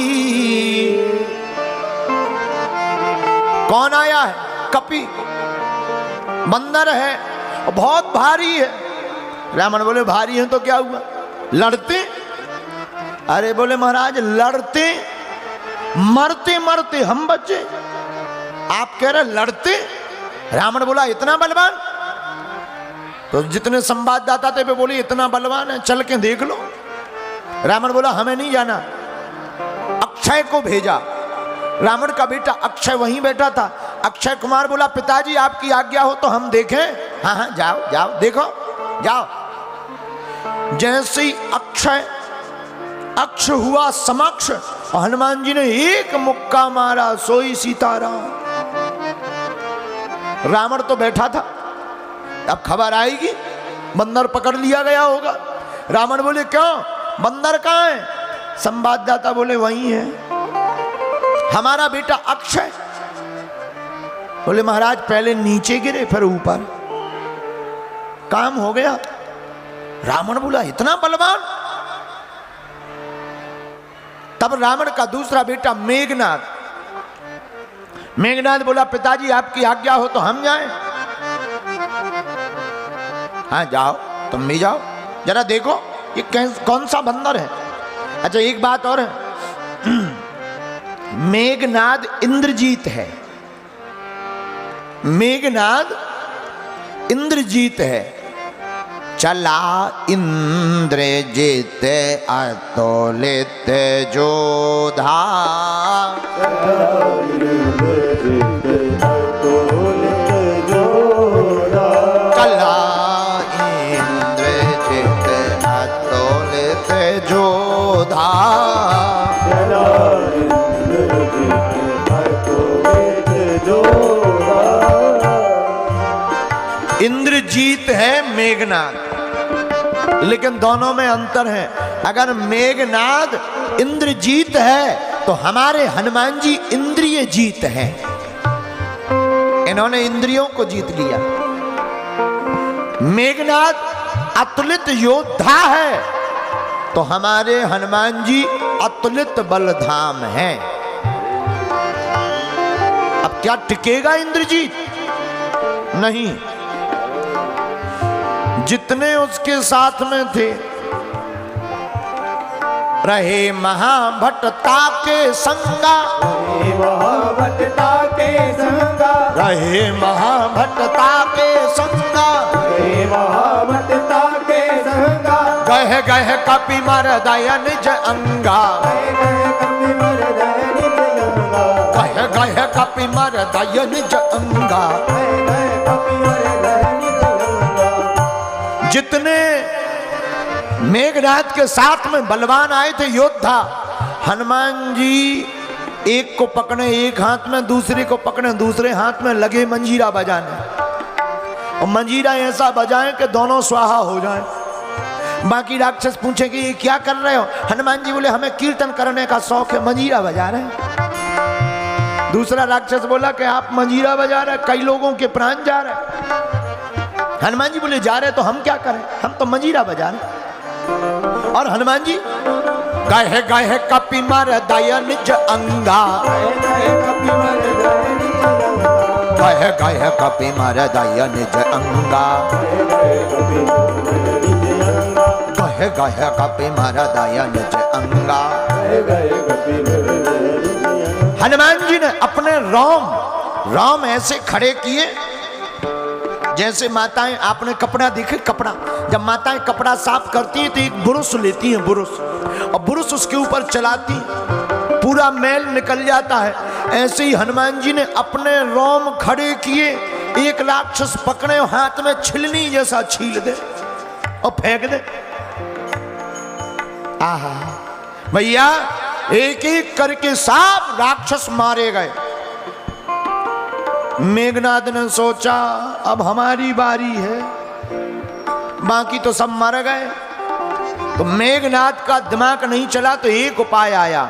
A: कौन आया है? कपि, बंदर है, बहुत भारी है। रावण बोले भारी है तो क्या हुआ, लड़ते? अरे बोले महाराज लड़ते, मरते मरते हम बचे, आप कह रहे लड़ते? रावण बोला इतना बलवान? तो जितने संवाददाता थे वे बोले इतना बलवान है, चल के देख लो। रावण बोला हमें नहीं जाना। अक्षय को भेजा। रावण का बेटा अक्षय वहीं बैठा था। अक्षय कुमार बोला पिताजी आपकी आज्ञा हो तो हम देखें? हाँ हाँ जाओ जाओ देखो जाओ। जैसे ही अक्ष हुआ समक्ष, हनुमान जी ने एक मुक्का मारा, सोई सीताराम। रावण तो बैठा था, अब खबर आएगी बंदर पकड़ लिया गया होगा। रावण बोले क्यों, बंदर कहाँ है? संवाददाता बोले वहीं है हमारा बेटा अक्षय। बोले महाराज पहले नीचे गिरे फिर ऊपर, काम हो गया। रावण बोला इतना बलवान? तब रावण का दूसरा बेटा मेघनाद बोला पिताजी आपकी आज्ञा हो तो हम जाएं? हाँ जाओ, तुम भी जाओ, जरा देखो ये कौन सा बंदर है। अच्छा एक बात और है, मेघनाद इंद्रजीत है, मेघनाद इंद्रजीत है। चला इंद्रजीत अतुलित जोधा, चला इंद्रजीत अतुलित जोधा, इंद्रजीत है मेघनाद, लेकिन दोनों में अंतर है। अगर मेघनाद इंद्रजीत है तो हमारे हनुमान जी इंद्रिय जीत है, इन्होंने इंद्रियों को जीत लिया। मेघनाद अतुलित योद्धा है तो हमारे हनुमान जी अतुलित बलधाम है। अब क्या टिकेगा इंद्रजीत? नहीं। जितने उसके साथ में थे रहे महाभट्टा के संगा,
B: महाभट्टा के संगा,
A: रहे महाभट्टा के संगा,
B: महाभट्टा के संगा,
A: गह गह कपि मरदय निज अंगा, गह गह कपि मरदय निज अंगा। जितने मेघनाद के साथ में बलवान आए थे योद्धा, हनुमान जी एक को पकड़े एक हाथ में, दूसरे को पकड़े दूसरे हाथ में, लगे मंजीरा बजाने। और मंजीरा ऐसा बजाएं कि दोनों स्वाहा हो जाएं। बाकी राक्षस पूछे कि ये क्या कर रहे हो? हनुमान जी बोले हमें कीर्तन करने का शौक है, मंजीरा बजा रहे हैं। दूसरा राक्षस बोला कि आप मंजीरा बजा रहे, कई लोगों के प्राण जा रहे। हनुमान जी बोले जा रहे तो हम क्या करें, हम तो मंजीरा बजा रहे। और हनुमान जी गह गह कपि मरदय निज अंगा, गह गह कपि मरदय निज अंगा, गह गह कपि मरदय निज अंगा। हनुमान जी ने अपने रोम ऐसे खड़े किए जैसे माताएं, आपने कपड़ा देखे, कपड़ा जब माताएं कपड़ा साफ करती हैं तो एक बुरुश लेती हैं, बुरुश, और बुरुश उसके ऊपर चलाती, पूरा मैल निकल जाता है। ऐसे ही हनुमान जी ने अपने रोम खड़े किए, एक राक्षस पकड़े हाथ में छिलनी जैसा छील दे और फेंक दे। आहा भैया, एक एक करके सब राक्षस मारे गए। मेघनाद ने सोचा अब हमारी बारी है, बाकी तो सब मर गए। तो मेघनाद का दिमाग नहीं चला तो एक उपाय आया।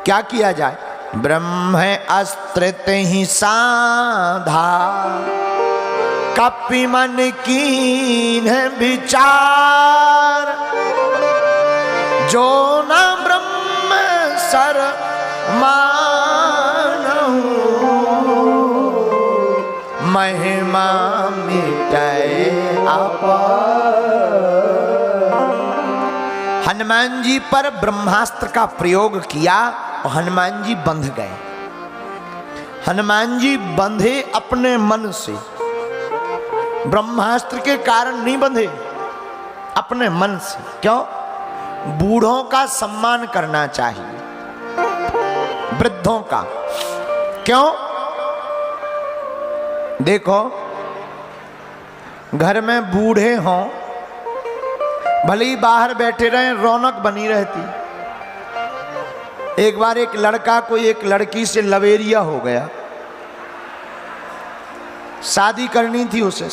A: क्या किया जाए? ब्रह्म अस्त्र ही साधा, कपि मन कीन विचार, जो न ब्रह्म सर महिमा मिटाए हनुमान जी पर ब्रह्मास्त्र का प्रयोग किया और हनुमान जी बंध गए। हनुमान जी बंधे अपने मन से, ब्रह्मास्त्र के कारण नहीं बंधे, अपने मन से। क्यों? बूढ़ों का सम्मान करना चाहिए, वृद्धों का। क्यों? देखो, घर में बूढ़े हों, भले ही बाहर बैठे रहें, रौनक बनी रहती। एक बार एक लड़का को एक लड़की से लवेरिया हो गया, शादी करनी थी उसे।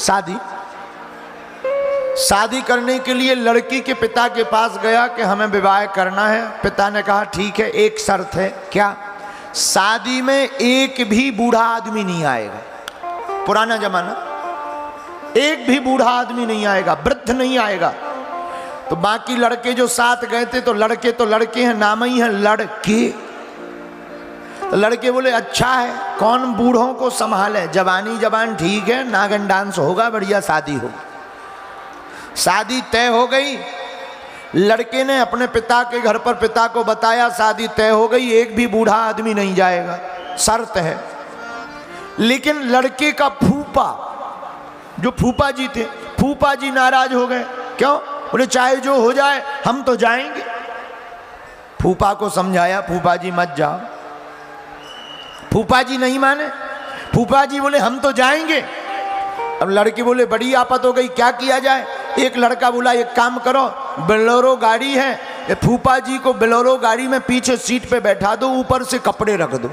A: शादी करने के लिए लड़की के पिता के पास गया कि हमें विवाह करना है। पिता ने कहा ठीक है, एक शर्त है। क्या? शादी में एक भी बूढ़ा आदमी नहीं आएगा। पुराना जमाना, एक भी बूढ़ा आदमी नहीं आएगा, वृद्ध नहीं आएगा। तो बाकी लड़के जो साथ गए थे, तो लड़के हैं, नाम ही है लड़के। तो लड़के बोले अच्छा है, कौन बूढ़ों को संभाले, जवान ठीक है, नागन डांस होगा, बढ़िया शादी होगी। शादी तय हो गई। लड़के ने अपने पिता के घर पर पिता को बताया शादी तय हो गई, एक भी बूढ़ा आदमी नहीं जाएगा, शर्त है। लेकिन लड़के का फूफा, जो फूफा जी थे, फूफा जी नाराज हो गए। क्यों? बोले चाहे जो हो जाए हम तो जाएंगे। फूफा को समझाया, फूफा जी मत जाओ। फूफा जी नहीं माने। फूफा जी बोले हम तो जाएंगे। अब लड़के बोले बड़ी आफत हो गई, क्या किया जाए? एक लड़का बोला एक काम करो, बोलेरो गाड़ी है, ये फूफा जी को बोलेरो गाड़ी में पीछे सीट पे बैठा दो, ऊपर से कपड़े रख दो,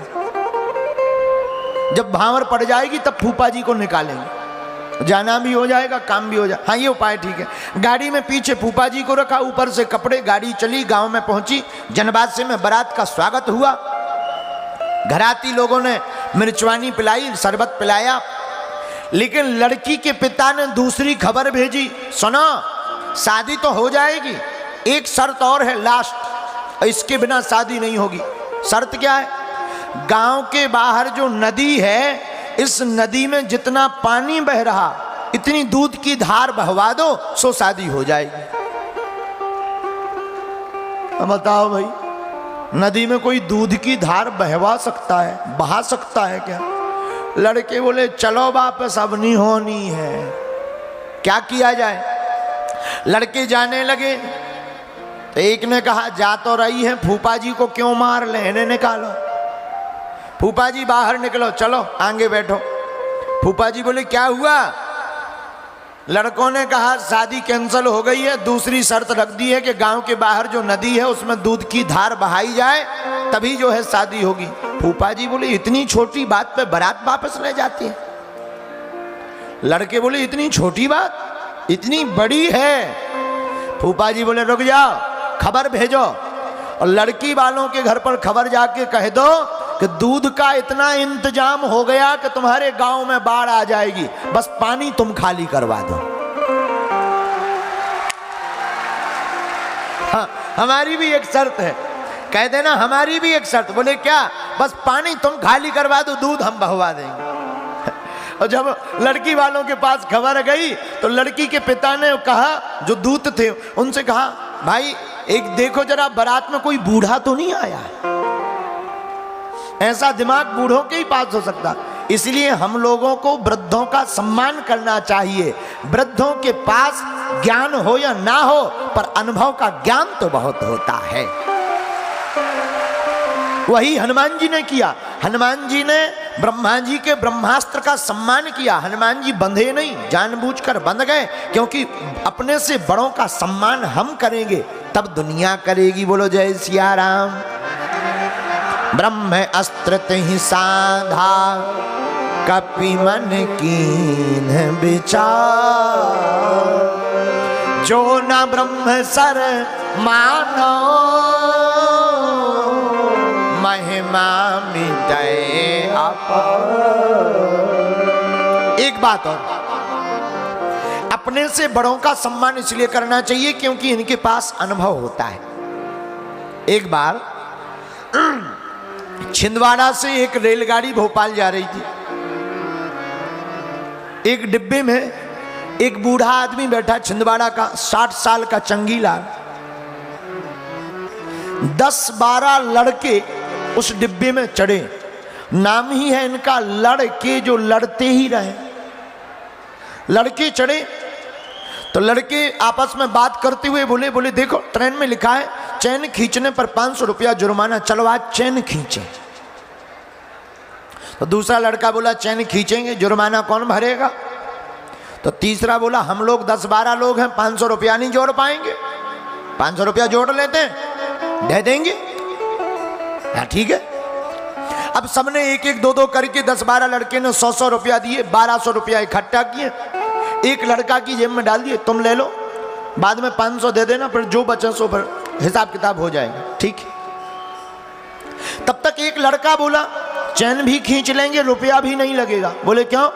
A: जब भांवर पड़ जाएगी तब फूफा जी को निकालेंगे, जाना भी हो जाएगा, काम भी हो जाए। हाँ, ये उपाय ठीक है। गाड़ी में पीछे फूफा जी को रखा, ऊपर से कपड़े, गाड़ी चली, गांव में पहुंची। जनबादसे में बारात का स्वागत हुआ। घराती लोगों ने मिर्चवानी पिलाई, शरबत पिलाया। लेकिन लड़की के पिता ने दूसरी खबर भेजी, सुनो शादी तो हो जाएगी, एक शर्त और है, लास्ट। इसके बिना शादी नहीं होगी। शर्त क्या है? गांव के बाहर जो नदी है, इस नदी में जितना पानी बह रहा इतनी दूध की धार बहवा दो, सो शादी हो जाएगी। अब बताओ भाई, नदी में कोई दूध की धार बहवा सकता है, बहा सकता है क्या? लड़के बोले चलो वापस, अब नहीं होनी है, क्या किया जाए? लड़के जाने लगे तो एक ने कहा जा तो रही है, फूफा जी को क्यों मार ले, इन्हें निकालो। फूफा जी बाहर निकलो, चलो आगे बैठो। फूफा जी बोले क्या हुआ? लड़कों ने कहा शादी कैंसिल हो गई है, दूसरी शर्त रख दी है कि गांव के बाहर जो नदी है उसमें दूध की धार बहाई जाए, तभी जो है शादी होगी। फूफा जी बोले इतनी छोटी बात पे बारात वापस ले जाती है? लड़के बोले इतनी छोटी बात इतनी बड़ी है। फूफा जी बोले रुक जाओ, खबर भेजो और लड़की वालों के घर पर खबर जाके कह दो कि दूध का इतना इंतजाम हो गया कि तुम्हारे गांव में बाढ़ आ जाएगी, बस पानी तुम खाली करवा दो। हाँ, हमारी भी एक शर्त है, कह देना हमारी भी एक शर्त। बोले क्या? बस पानी तुम खाली करवा दो, दूध हम बहवा देंगे। और जब लड़की वालों के पास खबर गई तो लड़की के पिता ने कहा, जो दूत थे उनसे कहा भाई एक देखो जरा बारात में कोई बूढ़ा तो नहीं आया? ऐसा दिमाग बूढ़ों के ही पास हो सकता। इसलिए हम लोगों को वृद्धों का सम्मान करना चाहिए। वृद्धों के पास ज्ञान हो या ना हो, पर अनुभव का ज्ञान तो बहुत होता है। वही हनुमान जी ने किया। हनुमान जी ने ब्रह्मा जी के ब्रह्मास्त्र का सम्मान किया। हनुमान जी बंधे नहीं, जानबूझकर बंध गए, क्योंकि अपने से बड़ों का सम्मान हम करेंगे तब दुनिया करेगी। बोलो जय सिया राम। ब्रह्म अस्त्र ही साधा, कपि मन कीन विचार, जो न ब्रह्म सर मानो, महिमा मिटे अपार। एक बात और, अपने से बड़ों का सम्मान इसलिए करना चाहिए क्योंकि इनके पास अनुभव होता है। एक बार छिंदवाड़ा से एक रेलगाड़ी भोपाल जा रही थी। एक डिब्बे में एक बूढ़ा आदमी बैठा, छिंदवाड़ा का 60 साल का चंगीलाल। 10-12 लड़के उस डिब्बे में चढ़े। नाम ही है इनका लड़के, जो लड़ते ही रहे। लड़के चढ़े तो लड़के आपस में बात करते हुए बोले देखो ट्रेन में लिखा है चैन खींचने पर 500 रुपया जुर्माना, चलो आज चैन खींचे। तो दूसरा लड़का बोला चैन खींचेंगे, जुर्माना कौन भरेगा? तो तीसरा बोला हम लोग 10-12 लोग हैं, 500 रुपया नहीं जोड़ पाएंगे, 500 रुपया जोड़ लेते हैं, दे देंगे। हाँ ठीक है। अब सबने 1-1, 2-2 करके 10-12 लड़के ने 100-100 रुपया दिए, 1200 रुपया इकट्ठा किए, एक लड़का की जेब में डाल दिए, तुम ले लो, बाद में 500 दे देना, फिर जो बचे सो पर हिसाब किताब हो जाएगा। ठीक है। तब तक एक लड़का बोला चैन भी खींच लेंगे, रुपया भी नहीं लगेगा। बोले क्यों?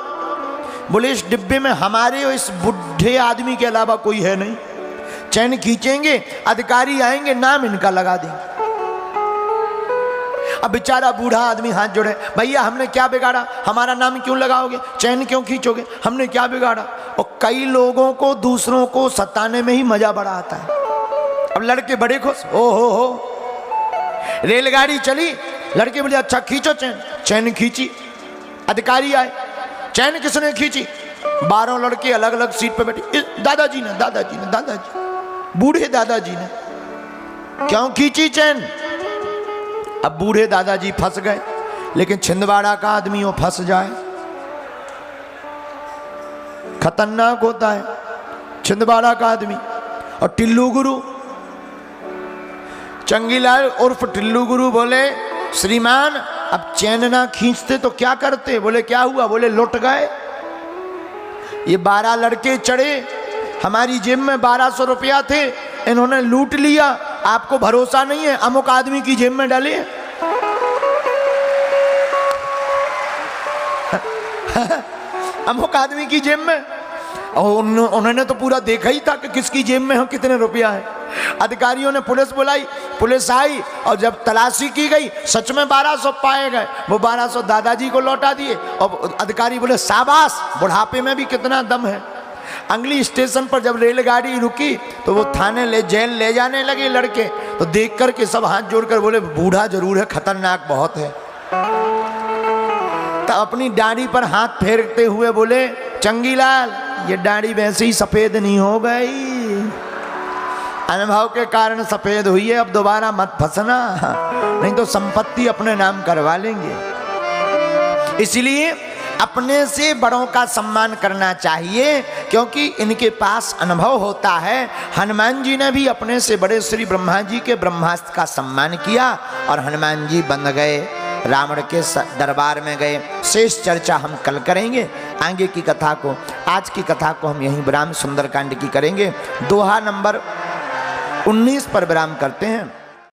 A: बोले इस डिब्बे में हमारे और इस बुढ़े आदमी के अलावा कोई है नहीं, चैन खींचेंगे, अधिकारी आएंगे, नाम इनका लगा देंगे। अब बेचारा बूढ़ा आदमी हाथ जोड़े, भैया हमने क्या बिगाड़ा, हमारा नाम क्यों लगाओगे, चैन क्यों खींचोगे, हमने क्या बिगाड़ा? और कई लोगों को दूसरों को सताने में ही मजा बड़ा आता है। अब लड़के बड़े खुश, ओ हो। रेलगाड़ी चली, लड़के बोले अच्छा खींचो चैन। चैन खींची, अधिकारी आए, चैन किसने खींची? 12 लड़के अलग अलग सीट पे बैठे। दादाजी ने, बूढ़े दादाजी ने। क्यों खींची चैन? अब बूढ़े दादाजी फंस गए, लेकिन छिंदवाड़ा का आदमी वो फंस जाए, खतरनाक होता है छिंदवाड़ा का आदमी। और टिल्लू गुरु, चंगीलाल उर्फ टिल्लू गुरु बोले श्रीमान अब चैन ना खींचते तो क्या करते? बोले क्या हुआ? बोले लुट गए। ये 12 लड़के चढ़े, हमारी जेब में 1200 रुपया थे, इन्होंने लूट लिया। आपको भरोसा नहीं है, अमुक आदमी की जेब में डाले। अमुक आदमी की जेब में, और उन्होंने तो पूरा देखा ही था कि किसकी जेब में हो कितने रुपया है। अधिकारियों ने पुलिस बुलाई, पुलिस आई और जब तलाशी की गई सच में 1200 पाए गए। वो 1200 दादाजी को लौटा दिए और अधिकारी बोले शाबाश, बुढ़ापे में भी कितना दम है। अगली स्टेशन पर जब रेलगाड़ी रुकी तो वो थाने जेल ले जाने लगे लड़के, तो देख कर के सब हाथ जोड़कर बोले बूढ़ा जरूर है, खतरनाक बहुत है। तो अपनी दाढ़ी पर हाथ फेरते हुए बोले चंगीलाल, ये दाढ़ी वैसे ही सफेद नहीं हो गई, अनुभव के कारण सफेद हुई है, अब दोबारा मत फंसना, नहीं तो संपत्ति अपने नाम करवा लेंगे। इसलिए अपने से बड़ों का सम्मान करना चाहिए, क्योंकि इनके पास अनुभव होता है। हनुमान जी ने भी अपने से बड़े श्री ब्रह्मा जी के ब्रह्मास्त्र का सम्मान किया और हनुमान जी बंध गए, रावण के दरबार में गए। शेष चर्चा हम कल करेंगे। आगे की कथा को, आज की कथा को हम यहीं विराम सुंदरकांड की करेंगे। दोहा नंबर 19 पर विराम करते हैं।